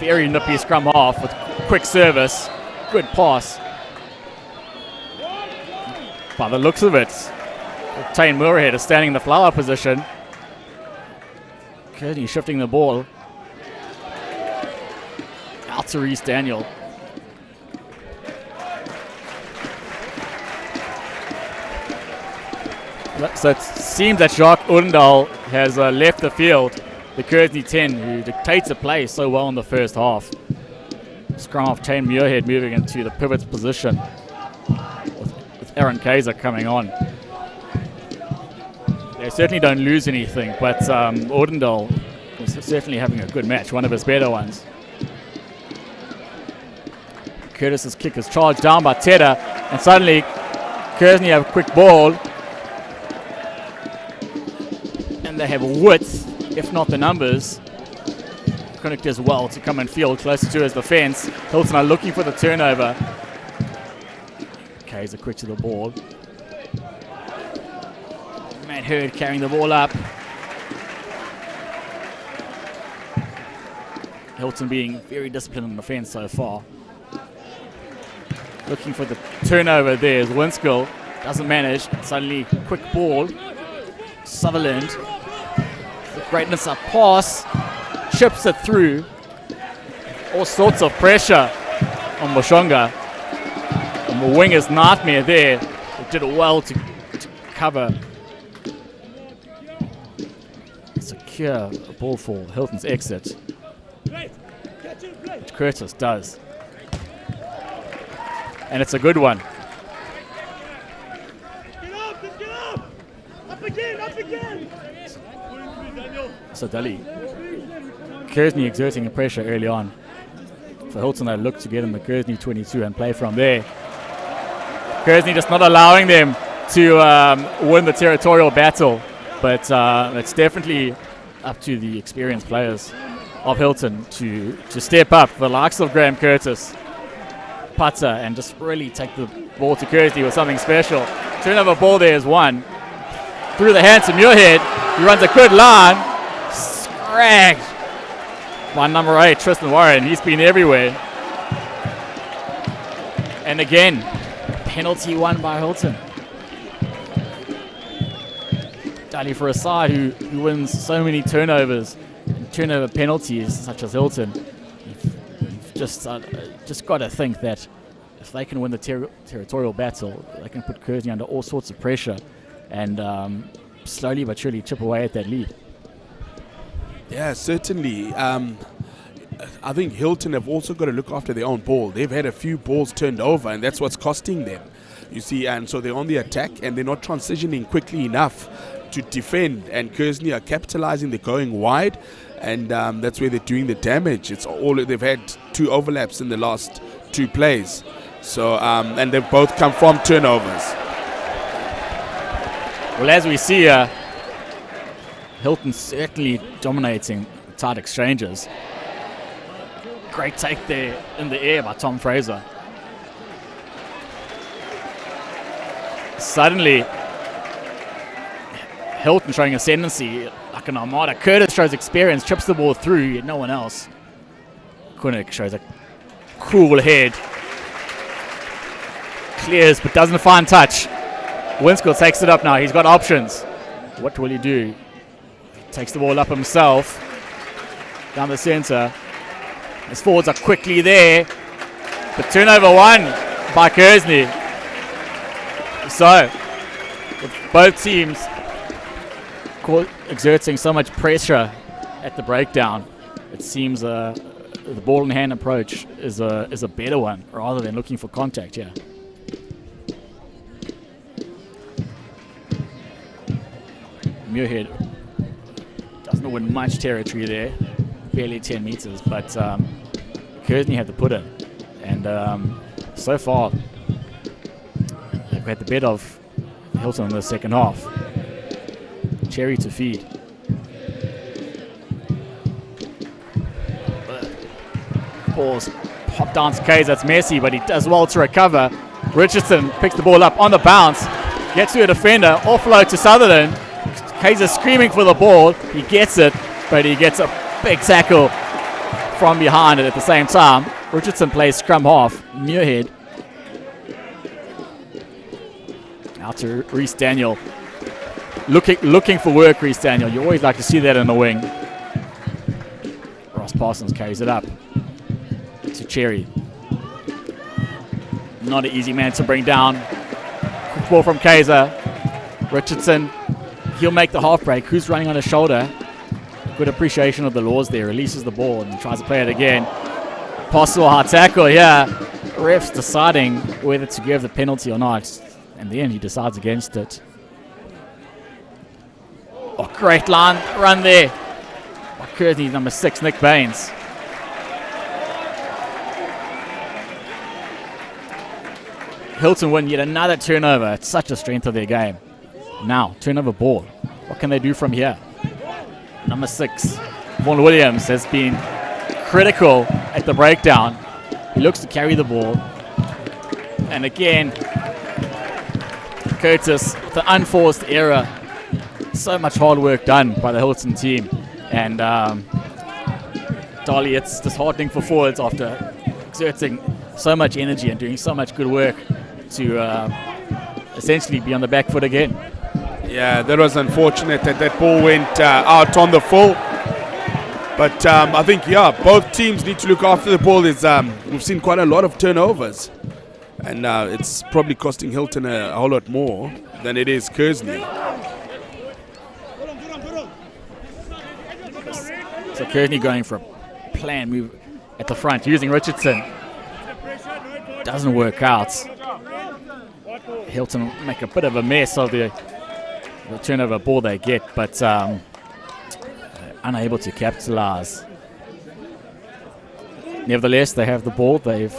Very nippy scrum half with quick service, good pass. By the looks of it, Tane Moorhead is standing in the flower position. Kearsney shifting the ball out to Reece Daniel. So it seems that Jacques Odendaal has left the field, the Kearsney 10, who dictates the play so well in the first half. Scrum half Tane Muirhead moving into the pivot position with Aaron Kaiser coming on. They certainly don't lose anything, but Odendaal is certainly having a good match, one of his better ones. Curtis's kick is charged down by Tedder, and suddenly Kearsney have a quick ball. And they have width, if not the numbers. Connick does well to come and field closer to his defence. Hilton are looking for the turnover. Kaiser quick to the ball. Matt Hurd carrying the ball up. Hilton being very disciplined on defence so far. Looking for the turnover there as Winskill doesn't manage. Suddenly, quick ball. Sutherland, the greatness of pass, chips it through. All sorts of pressure on Moshonga. And the winger's nightmare there. They did well to cover. Secure a ball for Hilton's exit. Which Curtis does. And it's a good one. Sadali. Kearsney exerting a pressure early on. For Hilton, they look to get in the Kearsney 22 and play from there. Kearsney just not allowing them to win the territorial battle, but it's definitely up to the experienced players of Hilton to step up. The likes of Graham Curtis, putter, and just really take the ball to Kearsney with something special. Turnover ball there is one. Through the hands of Muirhead. He runs a good line. Scragged by number 8, Tristan Warren. He's been everywhere. And again, penalty won by Hilton. Dali for a side who wins so many turnovers and turnover penalties, such as Hilton. You've just got to think that if they can win the territorial battle, they can put Kearsney under all sorts of pressure and slowly but surely chip away at that lead. Yeah, certainly. I think Hilton have also got to look after their own ball. They've had a few balls turned over, and that's what's costing them. You see, and so they're on the attack, and they're not transitioning quickly enough to defend. And Kearsney are capitalizing. They're going wide, and that's where they're doing the damage. It's all they've had 2 overlaps in the last 2 plays. So and they've both come from turnovers. Well, as we see, Hilton certainly dominating tight exchanges. Great take there in the air by Tom Fraser. Suddenly, Hilton showing ascendancy like an armada. Curtis shows experience, chips the ball through, yet no one else. Connick shows a cool head. Clears, but doesn't find touch. Winskill takes it up now. He's got options. What will he do? Takes the ball up himself. Down the centre. His forwards are quickly there. The turnover won by Kearsney. So, with both teams exerting so much pressure at the breakdown, it seems the ball in hand approach is a better one rather than looking for contact here. Muirhead doesn't win much territory there, barely 10 metres, but Kearsney had the put in, and so far they've had the better of Hilton in the second half. Cherry to feed. Ball's popped down to Kaiser. It's messy, but he does well to recover. Richardson picks the ball up on the bounce, gets to a defender, offload to Sutherland. Kaiser screaming for the ball. He gets it, but he gets a big tackle from behind it at the same time. Richardson plays scrum half. Muirhead out to Reese Daniel. Looking for work, Reese Daniel. You always like to see that in the wing. Ross Parsons carries it up to Cherry. Not an easy man to bring down. Quick ball from Kaiser. Richardson, he'll make the half break. Who's running on his shoulder? Good appreciation of the laws there. Releases the ball and tries to play it again. Possible hard tackle here. Ref's deciding whether to give the penalty or not. In the end, he decides against it. Oh, great line run there by Kearsney, number 6, Nick Baines. Hilton win yet another turnover. It's such a strength of their game. Now, turnover ball. What can they do from here? Number 6, Vaughan Williams, has been critical at the breakdown. He looks to carry the ball. And again, Curtis with an unforced error. So much hard work done by the Hilton team. And Dolly, it's disheartening for forwards after exerting so much energy and doing so much good work to essentially be on the back foot again. Yeah, that was unfortunate that ball went out on the full. But I think, yeah, both teams need to look after the ball. We've seen quite a lot of turnovers. And it's probably costing Hilton a whole lot more than it is Kearsney. So Kearsney going for a planned move at the front, using Richardson. Doesn't work out. Hilton make a bit of a mess of the turnover ball they get, but unable to capitalize. Nevertheless, they have the ball. They've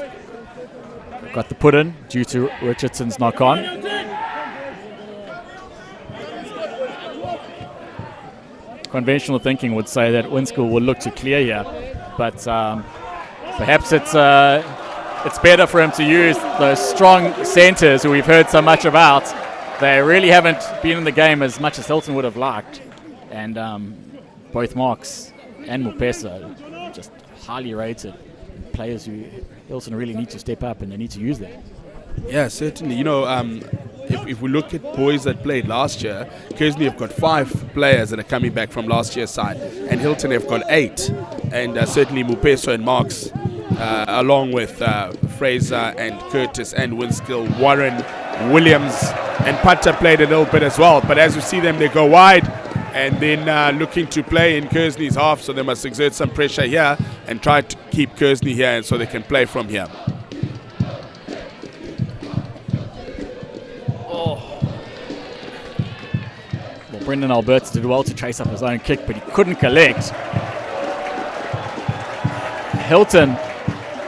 got the put in due to Richardson's knock on. Conventional thinking would say that Winskill will look to clear here, but perhaps it's better for him to use those strong centres who we've heard so much about. They really haven't been in the game as much as Hilton would have liked, and both Marks and Mupesa just highly rated players who Hilton really need to step up, and they need to use them. Yeah, certainly. You know, if we look at boys that played last year, Kearsney have got 5 players that are coming back from last year's side, and Hilton have got 8. And certainly Mupesa and Marks, along with Fraser and Curtis and Winskill, Warren, Williams, and Putta played a little bit as well. But as you see them, they go wide and then looking to play in Kearsney's half, so they must exert some pressure here and try to keep Kearsney here, and so they can play from here. Well, Brendan Albertse did well to chase up his own kick, but he couldn't collect. Hilton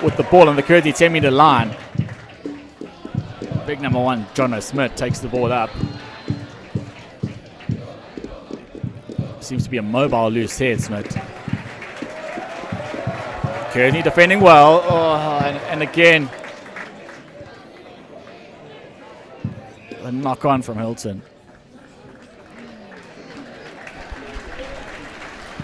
with the ball on the Kearsney 10-metre line. Big number 1, Jono Smith, takes the ball up. Seems to be a mobile loose head, Smith. Kearsney defending well. And again, a knock on from Hilton.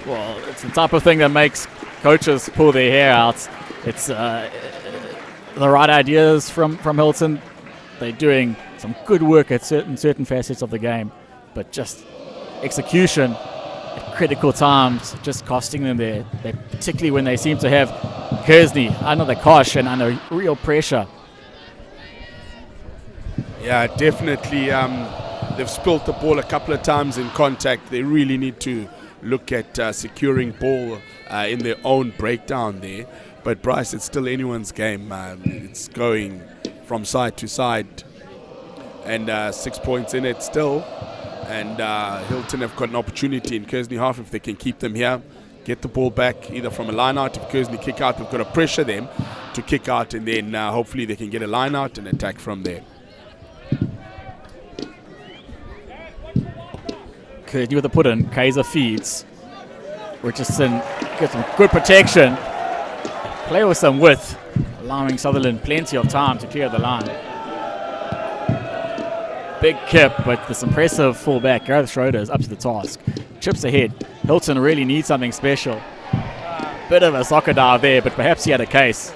Well, it's the type of thing that makes coaches pull their hair out. It's the right ideas from Hilton. They're doing some good work at certain facets of the game, but just execution at critical times just costing them there. Particularly when they seem to have Kearsney under the cosh and under real pressure. Yeah, definitely. They've spilt the ball a couple of times in contact. They really need to look at securing ball in their own breakdown there. But Bryce, it's still anyone's game. It's going from side to side, and 6 points in it still. And Hilton have got an opportunity in Kearsney half if they can keep them here, get the ball back either from a line out. If Kearsney kick out, they've got to pressure them to kick out, and then hopefully they can get a line out and attack from there. Kearsney with the put in. Kaiser feeds. Richardson gets some good protection. Play with some width, allowing Sutherland plenty of time to clear the line. Big kip, but this impressive fullback, Gareth Schroeder, is up to the task. Chips ahead. Hilton really needs something special. Bit of a soccer dive there, but perhaps he had a case.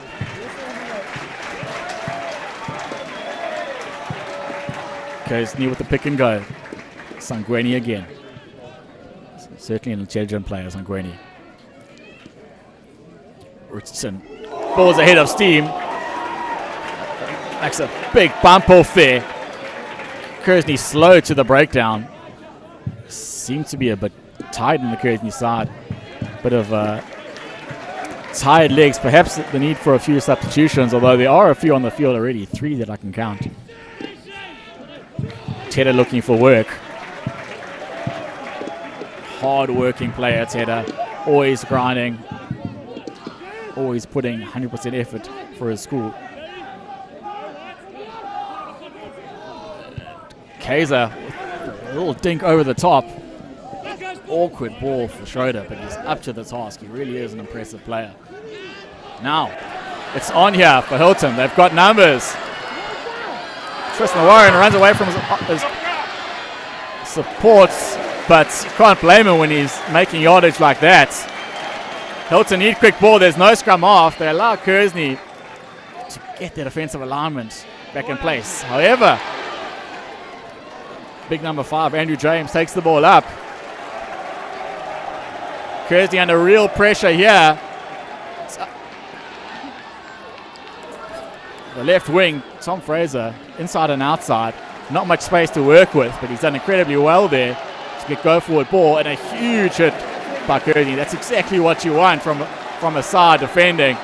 Kearsney with the pick and go. Sangweni again. Certainly an intelligent player, Sangweni. Richardson. Ball's ahead of steam. Makes a big bump off there. Kearsney slow to the breakdown. Seems to be a bit tight on the Kearsney side. Bit of tired legs. Perhaps the need for a few substitutions, although there are a few on the field already. 3 that I can count. Tedder looking for work. Hard-working player, Tedder. Always grinding. Always putting 100% effort for his school. Kaiser, a little dink over the top. Awkward ball for Schroeder, but he's up to the task. He really is an impressive player. Now, it's on here for Hilton. They've got numbers. Tristan Warren runs away from his supports, but you can't blame him when he's making yardage like that. Hilton need quick ball. There's no scrum off. They allow Kearsney to get their defensive alignment back in place. However, big number 5, Andrew James, takes the ball up. Kearsney under real pressure here. The left wing, Tom Fraser, inside and outside. Not much space to work with, but he's done incredibly well there to get go-forward ball, and a huge hit by Kearsney. That's exactly what you want from a side defending.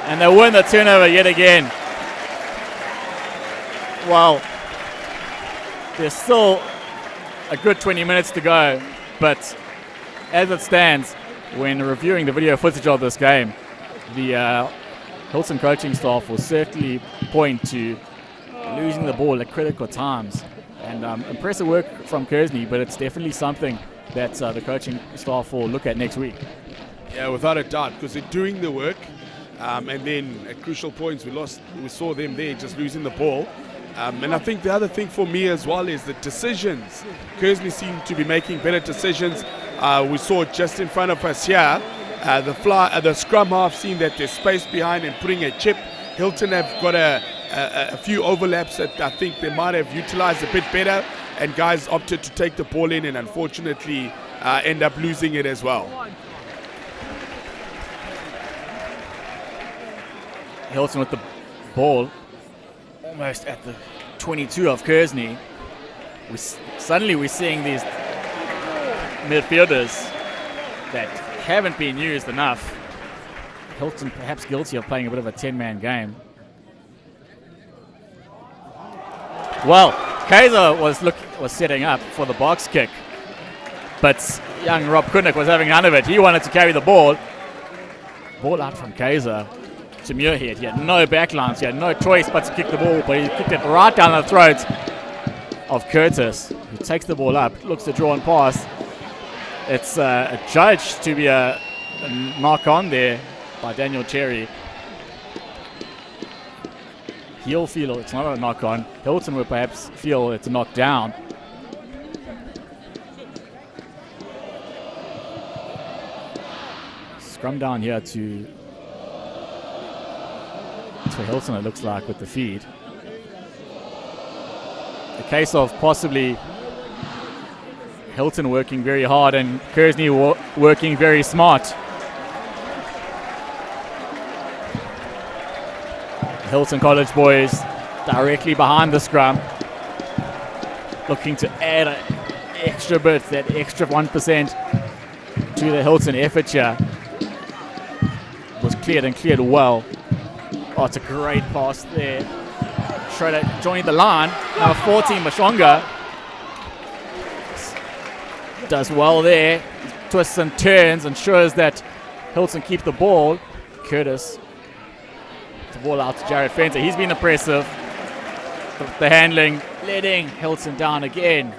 And they win the turnover yet again. Well, there's still a good 20 minutes to go, but as it stands, when reviewing the video footage of this game, the Hilton coaching staff will certainly point to losing the ball at critical times. And impressive work from Kearsney, but it's definitely something that the coaching staff will look at next week. Yeah, without a doubt, because they're doing the work, and then at crucial points we saw them there just losing the ball. And I think the other thing for me as well is the decisions. Kearsney seem to be making better decisions. We saw it just in front of us here. The scrum half seeing that there's space behind and putting a chip. Hilton have got a few overlaps that I think they might have utilized a bit better, and guys opted to take the ball in and unfortunately end up losing it as well. Hilton with the ball almost at the 22 of Kearsney. Suddenly we're seeing these midfielders that haven't been used enough. Hilton perhaps guilty of playing a bit of a 10-man game. Well, Kaiser was setting up for the box kick, but young Rob Kunnik was having none of it. He wanted to carry the ball. Ball out from Kaiser to Muirhead. He had no backlines. He had no choice but to kick the ball, but he kicked it right down the throat of Curtis, who takes the ball up, looks to draw and pass. It's judged to be a knock on there by Daniel Cherry. He'll feel it's not a knock on. Hilton will perhaps feel it's a knock down. Scrum down here to Hilton, it looks like, with the feed. A case of possibly Hilton working very hard and Kearsney working very smart. Hilton College boys directly behind the scrum, looking to add an extra bit, that extra 1% to the Hilton effort here. Was cleared and cleared well. Oh, it's a great pass there. Schroeder joined the line. Number 14, Mashonga, does well there. Twists and turns, ensures that Hilton keep the ball. Curtis, the ball out to Jared Fenter. He's been impressive. The handling, letting Hilton down again.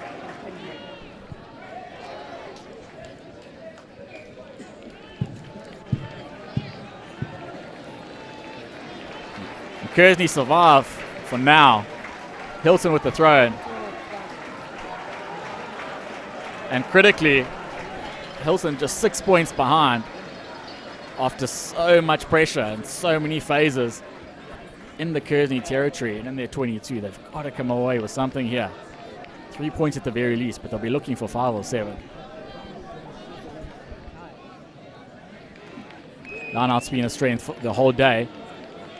Kearsney survive for now. Hilton with the throw-in. And critically, Hilton just 6 points behind after so much pressure and so many phases in the Kearsney territory and in their 22. They've got to come away with something here. 3 points at the very least, but they'll be looking for 5 or 7. Line-out's been a strength the whole day.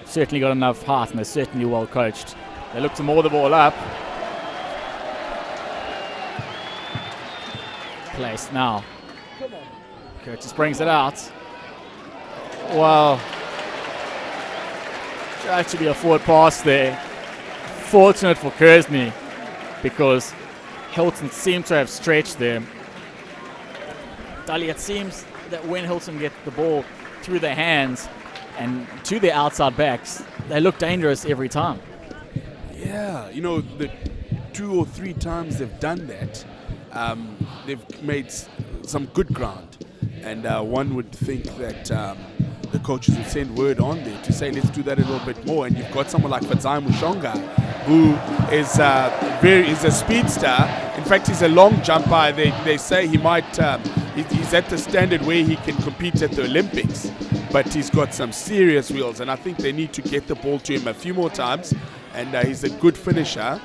Certainly got enough heart, and they're certainly well coached. They look to maul the ball up. Place now. Curtis brings it out. Well, actually a forward pass there. Fortunate for Kearsney, because Hilton seemed to have stretched them. Dali, it seems that when Hilton get the ball through their hands and to their outside backs, they look dangerous every time. Yeah, the 2 or 3 times they've done that, they've made some good ground. And one would think that the coaches would send word on there to say, let's do that a little bit more. And you've got someone like Fadzai Mushonga, who is a speedster. In fact, he's a long jumper. They say he might, he's at the standard where he can compete at the Olympics. But he's got some serious wheels, and I think they need to get the ball to him a few more times. And he's a good finisher,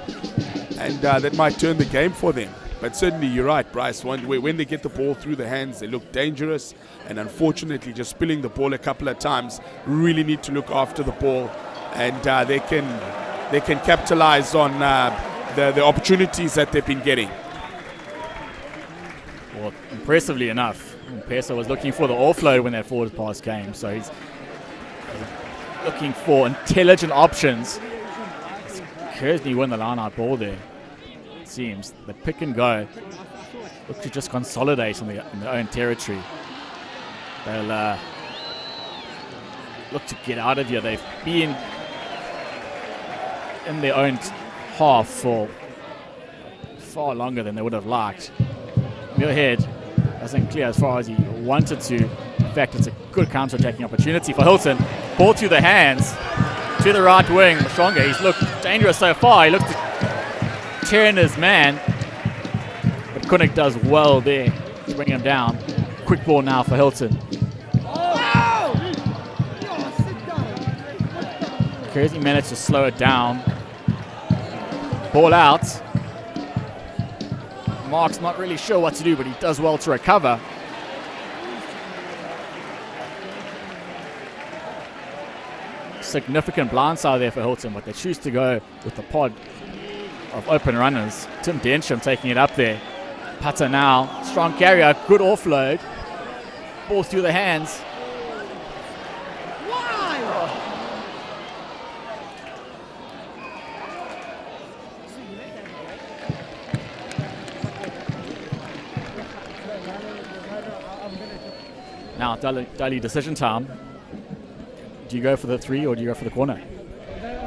and that might turn the game for them. But certainly you're right, Bryce. When they get the ball through the hands, they look dangerous. And unfortunately, just spilling the ball a couple of times, really need to look after the ball. And they can capitalize on the opportunities that they've been getting. Well, impressively enough, Pesa was looking for the offload when that forward pass came. So he's looking for intelligent options. Kearsney won the line-out ball there. Seems the pick and go look to just consolidate in their own territory. They'll look to get out of here. They've been in their own half for far longer than they would have liked. Muirhead doesn't clear as far as he wanted to. In fact, it's a good counter-attacking opportunity for Hilton. Ball through the hands to the right wing. Mashonga, he's looked dangerous so far. He looked to turn his man, but Kunnik does well there to bring him down. Quick ball now for Hilton. Kearsney managed to slow it down. Ball out. Mark's not really sure what to do, but he does well to recover. Significant blindside there for Hilton, but they choose to go with the pod of open runners. Tim Densham taking it up there. Pata now, strong carrier, good offload. Ball through the hands. Now, Dali decision time. Do you go for the 3 or do you go for the corner?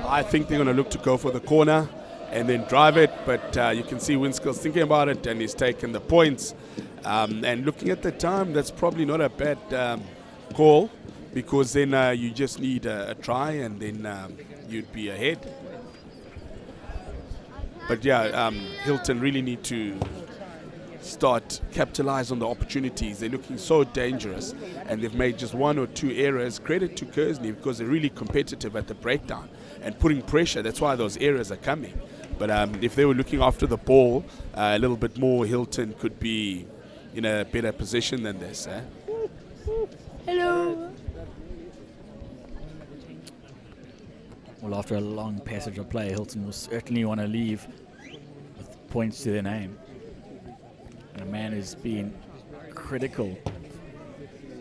I think they're going to look to go for the corner and then drive it, but you can see Winskill's thinking about it and he's taken the points. And looking at the time, that's probably not a bad call, because then you just need a try and then you'd be ahead. But yeah, Hilton really need to start capitalize on the opportunities. They're looking so dangerous, and they've made just 1 or 2 errors. Credit to Kearsney, because they're really competitive at the breakdown and putting pressure. That's why those errors are coming. But if they were looking after the ball a little bit more, Hilton could be in a better position than this. Hello. Well, after a long passage of play, Hilton will certainly want to leave with points to their name. And a man who's been critical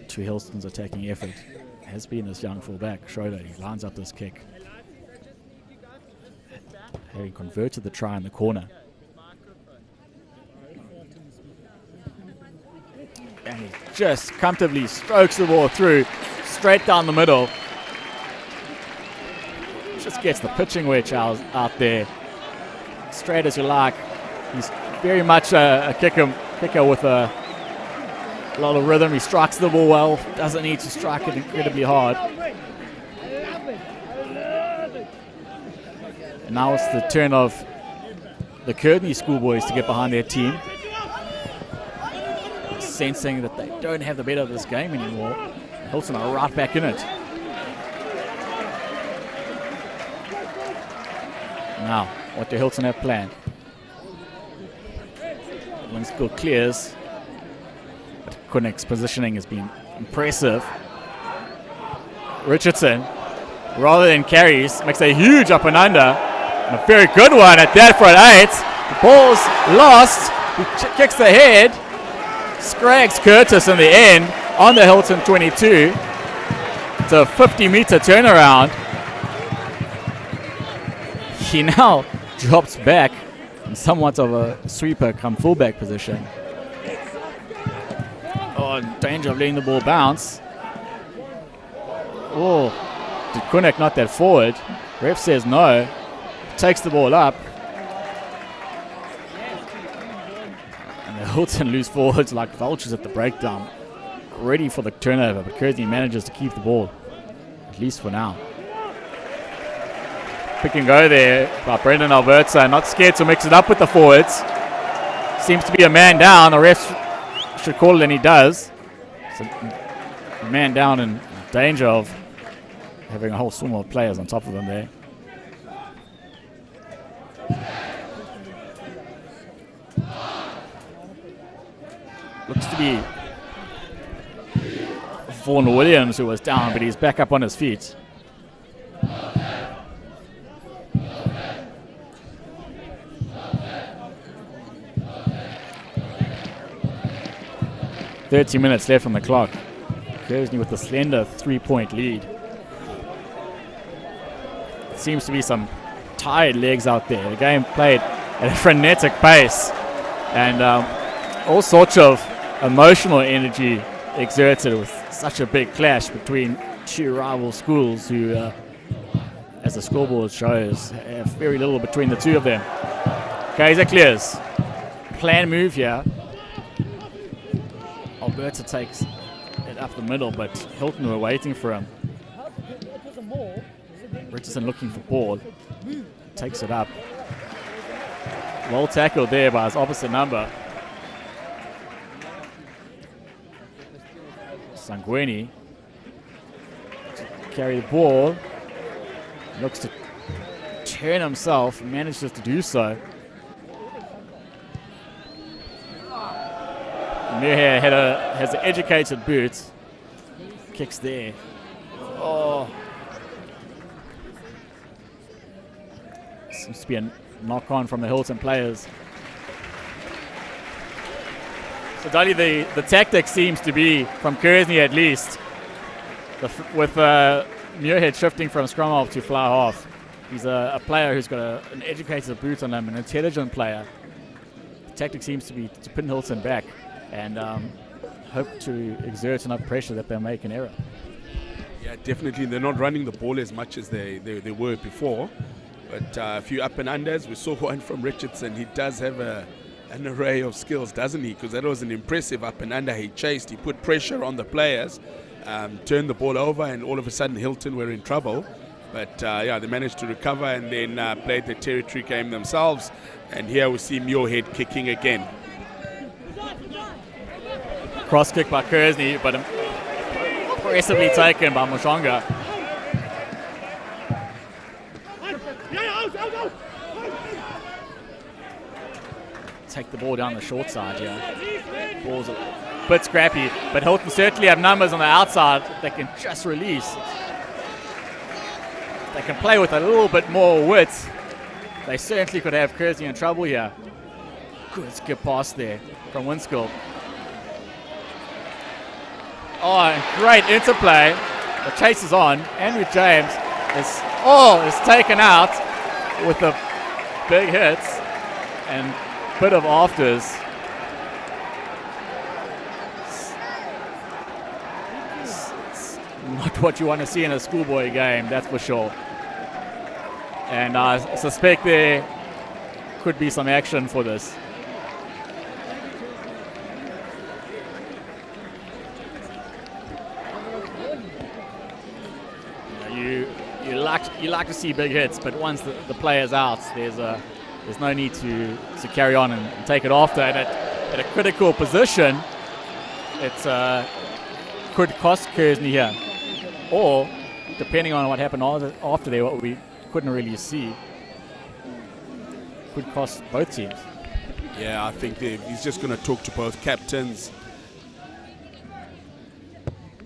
to Hilton's attacking effort has been this young fullback, Schroeder. He lines up this kick, having converted the try in the corner. And he just comfortably strokes the ball through, straight down the middle. Just gets the pitching wedge out there, straight as you like. He's very much a kicker with a lot of rhythm. He strikes the ball well, doesn't need to strike it incredibly hard. And now it's the turn of the Kearsney schoolboys to get behind their team. Sensing that they don't have the better of this game anymore. Hilton are right back in it. Now, what do Hilton have planned? Winskill clears. But Kunek's positioning has been impressive. Richardson, rather than carries, makes a huge up and under. And a very good one at that for an 8. The ball's lost. He kicks the head. Scrags Curtis in the end on the Hilton 22. It's a 50-meter turnaround. He now drops back in somewhat of a sweeper come fullback position. Oh, in danger of letting the ball bounce. Oh, did Kunek not that forward? Ref says no. Takes the ball up. And the Hilton lose forwards like vultures at the breakdown. Ready for the turnover, but Kearsney manages to keep the ball. At least for now. Pick and go there by Brendan Albertse. Not scared to mix it up with the forwards. Seems to be a man down. The ref should call it, and he does. So a man down in danger of having a whole swarm of players on top of him there. Looks to be Vaughan Williams who was down, but he's back up on his feet. "30 minutes left on the clock. Kearsney with a slender 3-point lead. Seems to be some tired legs out there. The game played at a frenetic pace, and all sorts of emotional energy exerted with such a big clash between two rival schools who, as the scoreboard shows, have very little between the two of them. Kaiser clears. Plan move here. Alberta takes it up the middle, but Hilton were waiting for him. Richardson looking for ball. Takes it up. Well tackled there by his opposite number. Sanguini to carry the ball. Looks to turn himself, manages to do so. Muir has an educated boot. Kicks there. Oh. Seems to be a knock-on from the Hilton players. So, Dolly, the tactic seems to be, from Kearsney at least, with Muirhead shifting from scrum half to fly half. He's a player who's got an educated boot on him, an intelligent player. The tactic seems to be to pin Hilton back and hope to exert enough pressure that they'll make an error. Yeah, definitely. They're not running the ball as much as they were before. But a few up and unders. We saw one from Richardson. He does have an array of skills, doesn't he? Because that was an impressive up and under. He chased, he put pressure on the players, turned the ball over, and all of a sudden Hilton were in trouble. But yeah, they managed to recover and then played the territory game themselves. And here we see Muirhead kicking again. Cross kick by Kearsney, but impressively taken by Mushonga. Take the ball down the short side here. Ball's a bit scrappy, but Hilton certainly have numbers on the outside. They can just release. They can play with a little bit more width. They certainly could have Kearsney in trouble here. Good skip pass there from Winskill. Oh, great interplay. The chase is on. Andrew James is taken out with the big hits and bit of afters. It's not what you want to see in a schoolboy game, that's for sure. And I suspect there could be some action for this. You like to see big hits, but once the player's out, there's no need to carry on and take it after. And at a critical position, it could cost Kearsney here, or depending on what happened after there, what we couldn't really see, could cost both teams. Yeah, I think he's just going to talk to both captains.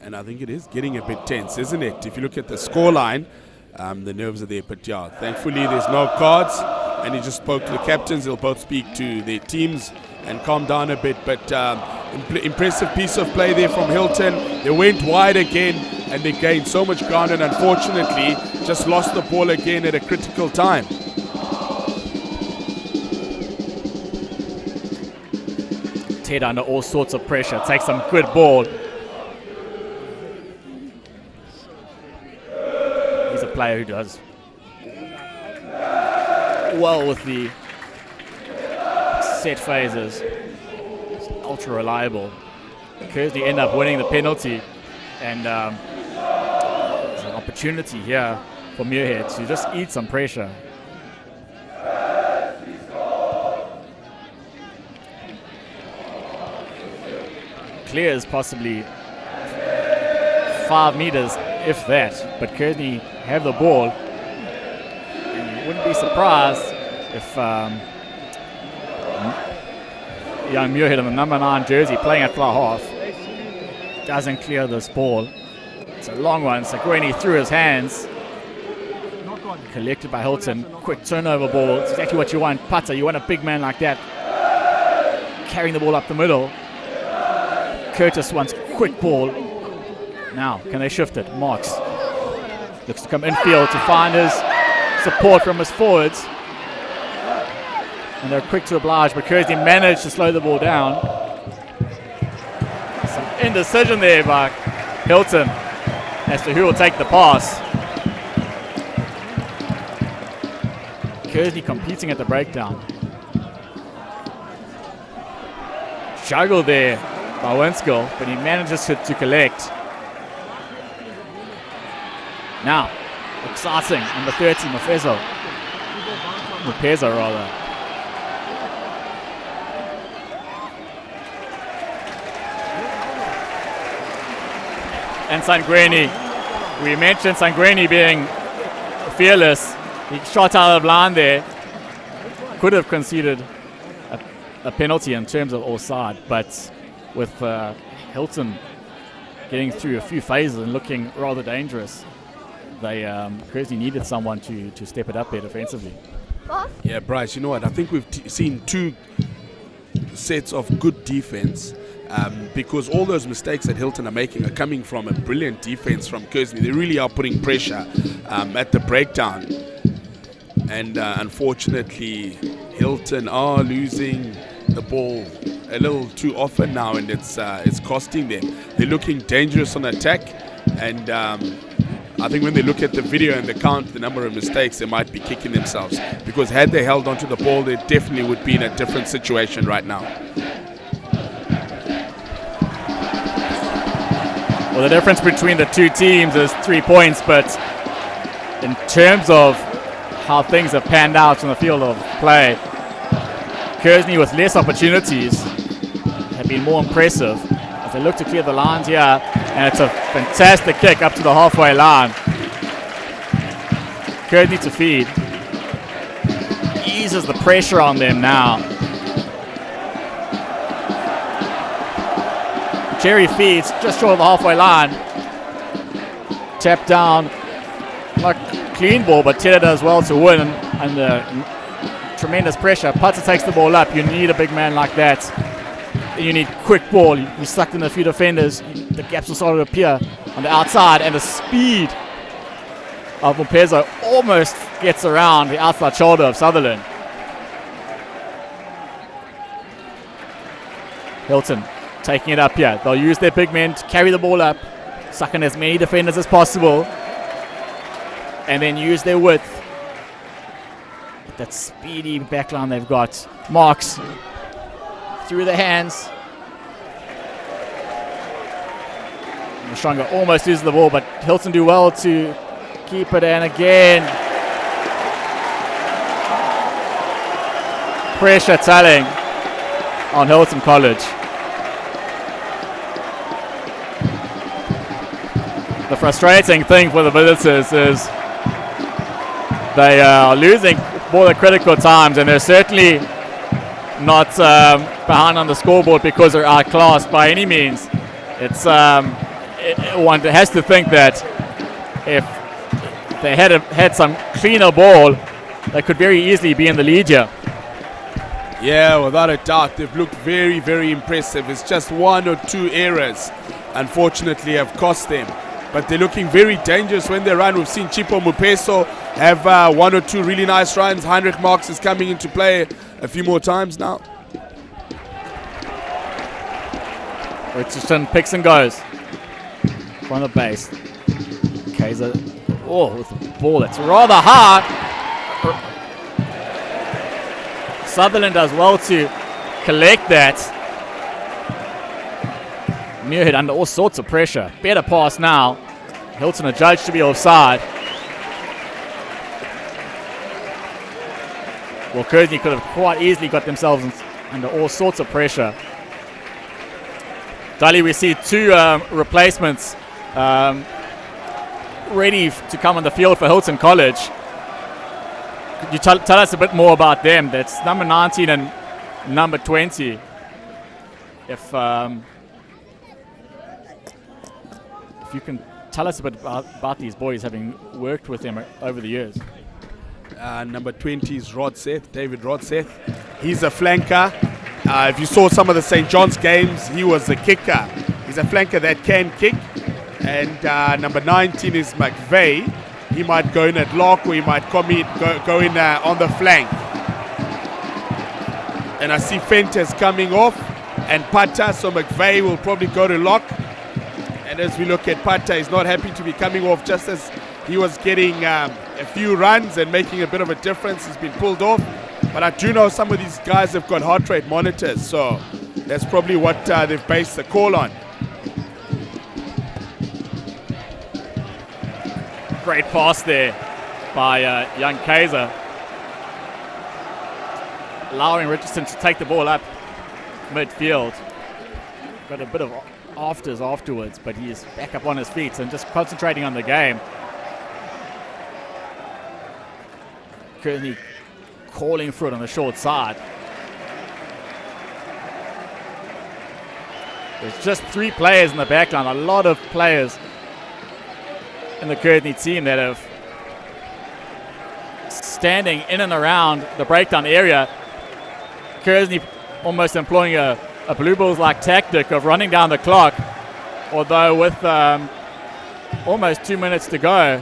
And I think it is getting a bit tense, isn't it? If you look at the scoreline, the nerves are there. But yeah, thankfully there's no cards. And he just spoke to the captains. They'll both speak to their teams and calm down a bit. But impressive piece of play there from Hilton. They went wide again and they gained so much ground. And unfortunately, just lost the ball again at a critical time. Ted under all sorts of pressure. Takes some good ball. He's a player who does well with the set phases. He's ultra reliable. Kearsney end up winning the penalty, and there's an opportunity here for Muirhead to just eat some pressure. Clears possibly 5 meters, if that, but Kearsney have the ball. And you wouldn't be surprised if young Muirhead in the number 9 jersey playing at fly half doesn't clear this ball. It's a long one. Sagweni through his hands. Collected by Hilton. Quick turnover ball. It's exactly what you want. Putter, you want a big man like that. Carrying the ball up the middle. Curtis wants quick ball. Now, can they shift it? Marks looks to come infield to find his support from his forwards. And they're quick to oblige, but Kearsney managed to slow the ball down. Some indecision there by Hilton as to who will take the pass. Kearsney competing at the breakdown. Juggle there by Winskill, but he manages to collect. Now, exciting, number 30, Mufezo. Mupeza, rather. And Sangweni. We mentioned Sangweni being fearless. He shot out of line there. Could have conceded a penalty in terms of offside, but with Hilton getting through a few phases and looking rather dangerous, they Kearsney needed someone to step it up there defensively. Yeah, Bryce, you know what? I think we've seen 2 sets of good defense. Because all those mistakes that Hilton are making are coming from a brilliant defense from Kearsney. They really are putting pressure at the breakdown. And unfortunately, Hilton are losing the ball a little too often now, and it's costing them. They're looking dangerous on attack, and I think when they look at the video and they count the number of mistakes, they might be kicking themselves. Because had they held onto the ball, they definitely would be in a different situation right now. Well, the difference between the 2 teams is 3 points, but in terms of how things have panned out on the field of play, Kearsney with less opportunities have been more impressive as they look to clear the lines here, and it's a fantastic kick up to the halfway line. Kearsney to feed. Eases the pressure on them now. Cherry feeds just short of the halfway line. Tap down. Not clean ball, but Tedder does well to win under tremendous pressure. Putter takes the ball up. You need a big man like that. You need quick ball. You sucked in a few defenders. The gaps will start to appear on the outside, and the speed of Mupeza almost gets around the outside shoulder of Sutherland. Hilton taking it up here. They'll use their big men to carry the ball up, suck in as many defenders as possible, and then use their width. That speedy backline they've got. Marks through the hands. Mashanga almost loses the ball, but Hilton do well to keep it, and again, pressure telling on Hilton College. The frustrating thing for the visitors is they are losing ball at critical times, and they're certainly not behind on the scoreboard because they're outclassed by any means. It's one has to think that if they had some cleaner ball, they could very easily be in the lead here. Yeah, without a doubt, they've looked very, very impressive. It's just one or two errors, unfortunately, have cost them. But they're looking very dangerous when they run. We've seen Chipo Mupeso have one or two really nice runs. Heinrich Marx is coming into play a few more times now. Richardson picks and goes from the base. Kaiser, with the ball that's rather hard. Sutherland does well to collect that. Muirhead under all sorts of pressure. Better pass now. Hilton are judged to be offside. Well, Kearsney could have quite easily got themselves under all sorts of pressure. Dali, we see two replacements ready to come on the field for Hilton College. Could you tell us a bit more about them? That's number 19 and number 20. If you can tell us a bit about these boys, having worked with them over the years. Number 20 is David Rodseth. He's a flanker. If you saw some of the St. John's games, he was a kicker. He's a flanker that can kick. And number 19 is McVeigh. He might go in at lock, or he might go in on the flank. And I see Fentes coming off and Pata, so McVeigh will probably go to lock. And as we look at Pata, he's not happy to be coming off just as he was getting a few runs and making a bit of a difference. He's been pulled off. But I do know some of these guys have got heart rate monitors, so that's probably what they've based the call on. Great pass there by young Kaiser, allowing Richardson to take the ball up midfield. Got a bit of afters afterwards, but he's back up on his feet and just concentrating on the game. Kearsney calling for it on the short side. There's just 3 players in the back line, a lot of players in the Kearsney team that have standing in and around the breakdown area. Kearsney almost employing a Blue Bulls-like tactic of running down the clock, although with almost 2 minutes to go,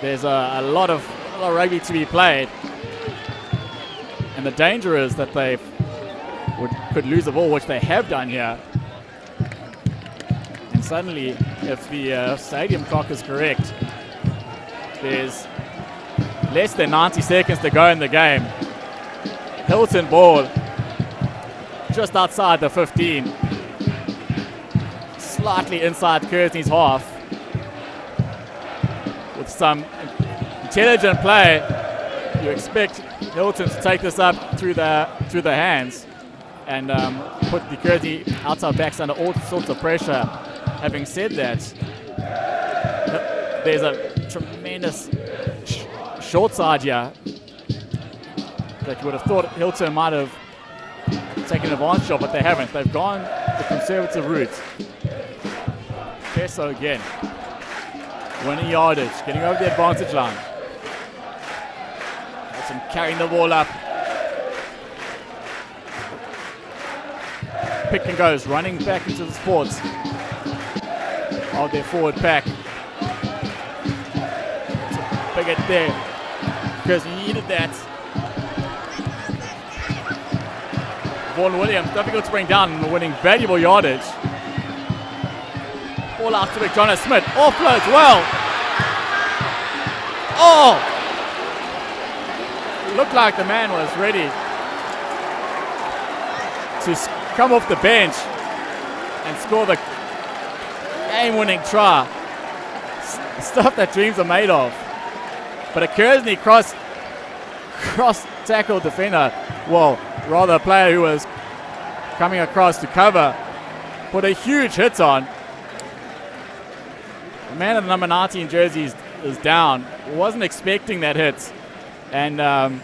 there's a lot of rugby to be played. And the danger is that they could lose the ball, which they have done here. And suddenly, if the stadium clock is correct, there's less than 90 seconds to go in the game. Hilton ball just outside the 15. Slightly inside Kearsney's half. With some intelligent play, you expect Hilton to take this up through the hands and put the Kearsney outside backs under all sorts of pressure. Having said that, there's a tremendous short side here that you would have thought Hilton might have taken advantage of, but they haven't. They've gone the conservative route. Peso again, winning yardage, getting over the advantage line. Hilton carrying the ball up. Pick and goes, running back into the sports of their forward pack. Big it there because he needed that. Vaughan Williams, difficult to bring down and winning valuable yardage. Ball out to McDonough Smith, offloads well. Oh! Looked like the man was ready to come off the bench and score the game-winning try. Stuff that dreams are made of. But a Kearsney cross tackle defender, well, rather a player who was coming across to cover, put a huge hit on. The man in the number 19 jersey is down. Wasn't expecting that hit. And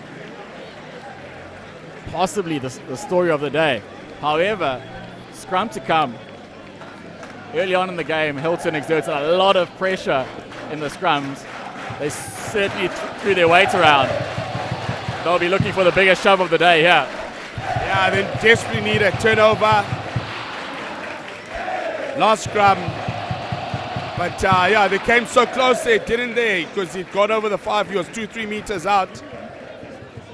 possibly the story of the day. However, scrum to come. Early on in the game, Hilton exerted a lot of pressure in the scrums. They certainly threw their weight around. They'll be looking for the biggest shove of the day here. Yeah, they desperately need a turnover. Last scrum. But yeah, they came so close there, didn't they? Because he'd gone over the 5, he was 2-3 meters out.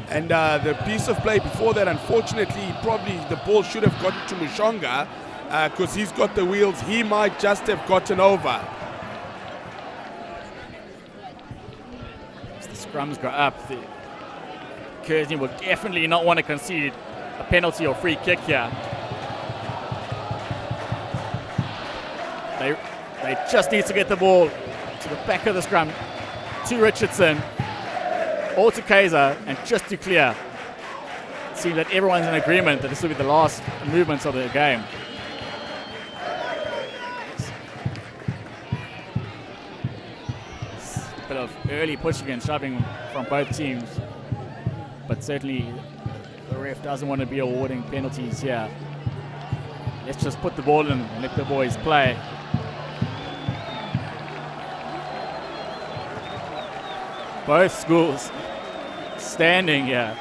And the piece of play before that, unfortunately, probably the ball should have gotten to Mushonga because he's got the wheels. He might just have gotten over. As the scrums go up, the Kearsney will definitely not want to concede a penalty or free kick here. They just need to get the ball to the back of the scrum, to Richardson, or to Kaiser, and just to clear. It seems that everyone's in agreement that this will be the last movements of the game. A bit of early pushing and shoving from both teams, but certainly the ref doesn't want to be awarding penalties here. Let's just put the ball in and let the boys play. Both schools standing here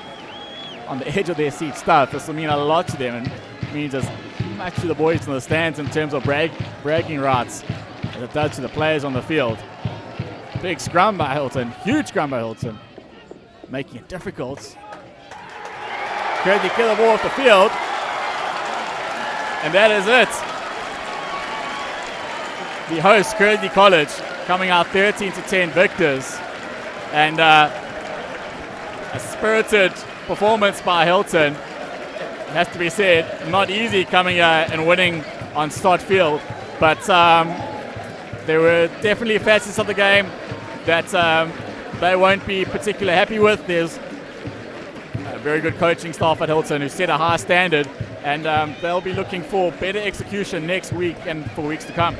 on the edge of their seat stuff. This will mean a lot to them, and it means as much to the boys in the stands in terms of bragging rights as it does to the players on the field. Big scrum by Hilton, huge scrum by Hilton, making it difficult. Kearsney kill the ball off the field, and that is it. The host, Kearsney College, coming out 13-10 victors. And a spirited performance by Hilton. It has to be said, not easy coming and winning on Stott Field, but there were definitely facets of the game that they won't be particularly happy with. There's a very good coaching staff at Hilton who set a high standard, and they'll be looking for better execution next week and for weeks to come.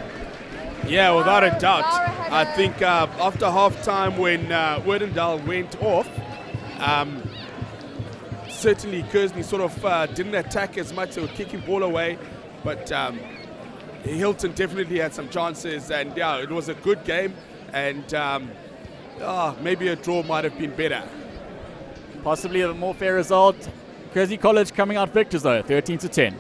Yeah, without a doubt. I think after half-time when Werdendal went off, certainly Kearsney sort of didn't attack as much. They were kicking ball away, but Hilton definitely had some chances, and yeah, it was a good game, and maybe a draw might have been better. Possibly a more fair result. Kearsney College coming out victors though, 13-10.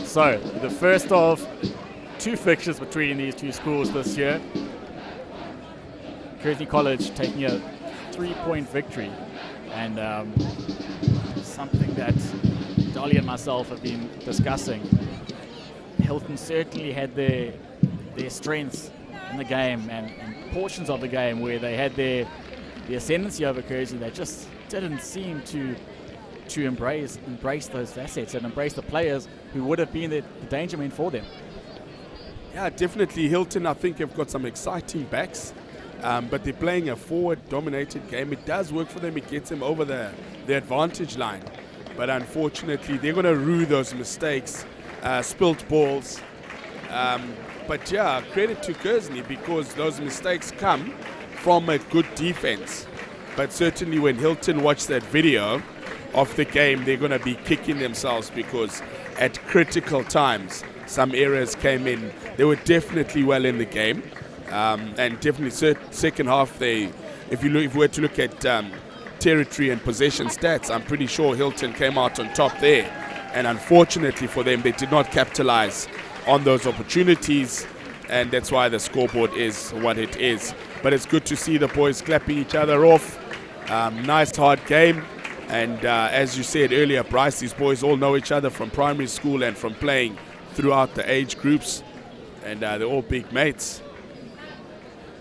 So, the first of two fixtures between these two schools this year. Kearsney College taking a 3-point victory, and something that Dolly and myself have been discussing. Hilton certainly had their strengths in the game and portions of the game where they had their ascendancy over Kearsney. They just didn't seem to embrace those facets and embrace the players who would have been the danger men for them. Yeah, definitely. Hilton, I think, have got some exciting backs, but they're playing a forward-dominated game. It does work for them. It gets them over the advantage line. But unfortunately, they're going to rue those mistakes, spilt balls. But yeah, credit to Kearsney, because those mistakes come from a good defense. But certainly when Hilton watch that video of the game, they're going to be kicking themselves, because at critical times, some errors came in. They were definitely well in the game. And definitely second half, if we were to look at territory and possession stats, I'm pretty sure Hilton came out on top there. And unfortunately for them, they did not capitalize on those opportunities, and that's why the scoreboard is what it is. But it's good to see the boys clapping each other off. Nice hard game, and as you said earlier, Bryce, these boys all know each other from primary school and from playing throughout the age groups, and they're all big mates.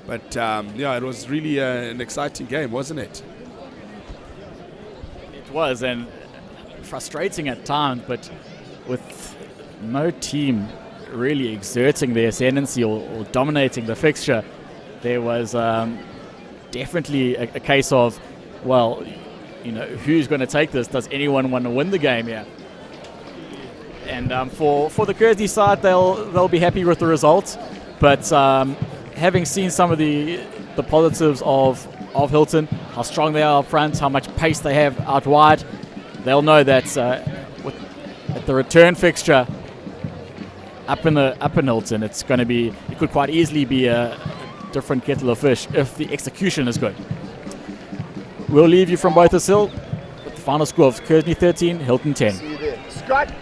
But yeah, it was really an exciting game, wasn't it? It was, and frustrating at times, but with no team really exerting their ascendancy or dominating the fixture, there was definitely a case of, well, you know, who's going to take this? Does anyone want to win the game here? And for the Kearsney side, they'll be happy with the results. But having seen some of the positives of Hilton, how strong they are up front, how much pace they have out wide, they'll know that at the return fixture up in Hilton, it could quite easily be a different kettle of fish if the execution is good. We'll leave you from Bothas Hill with the final score of Kearsney 13, Hilton 10. See you there. Scott.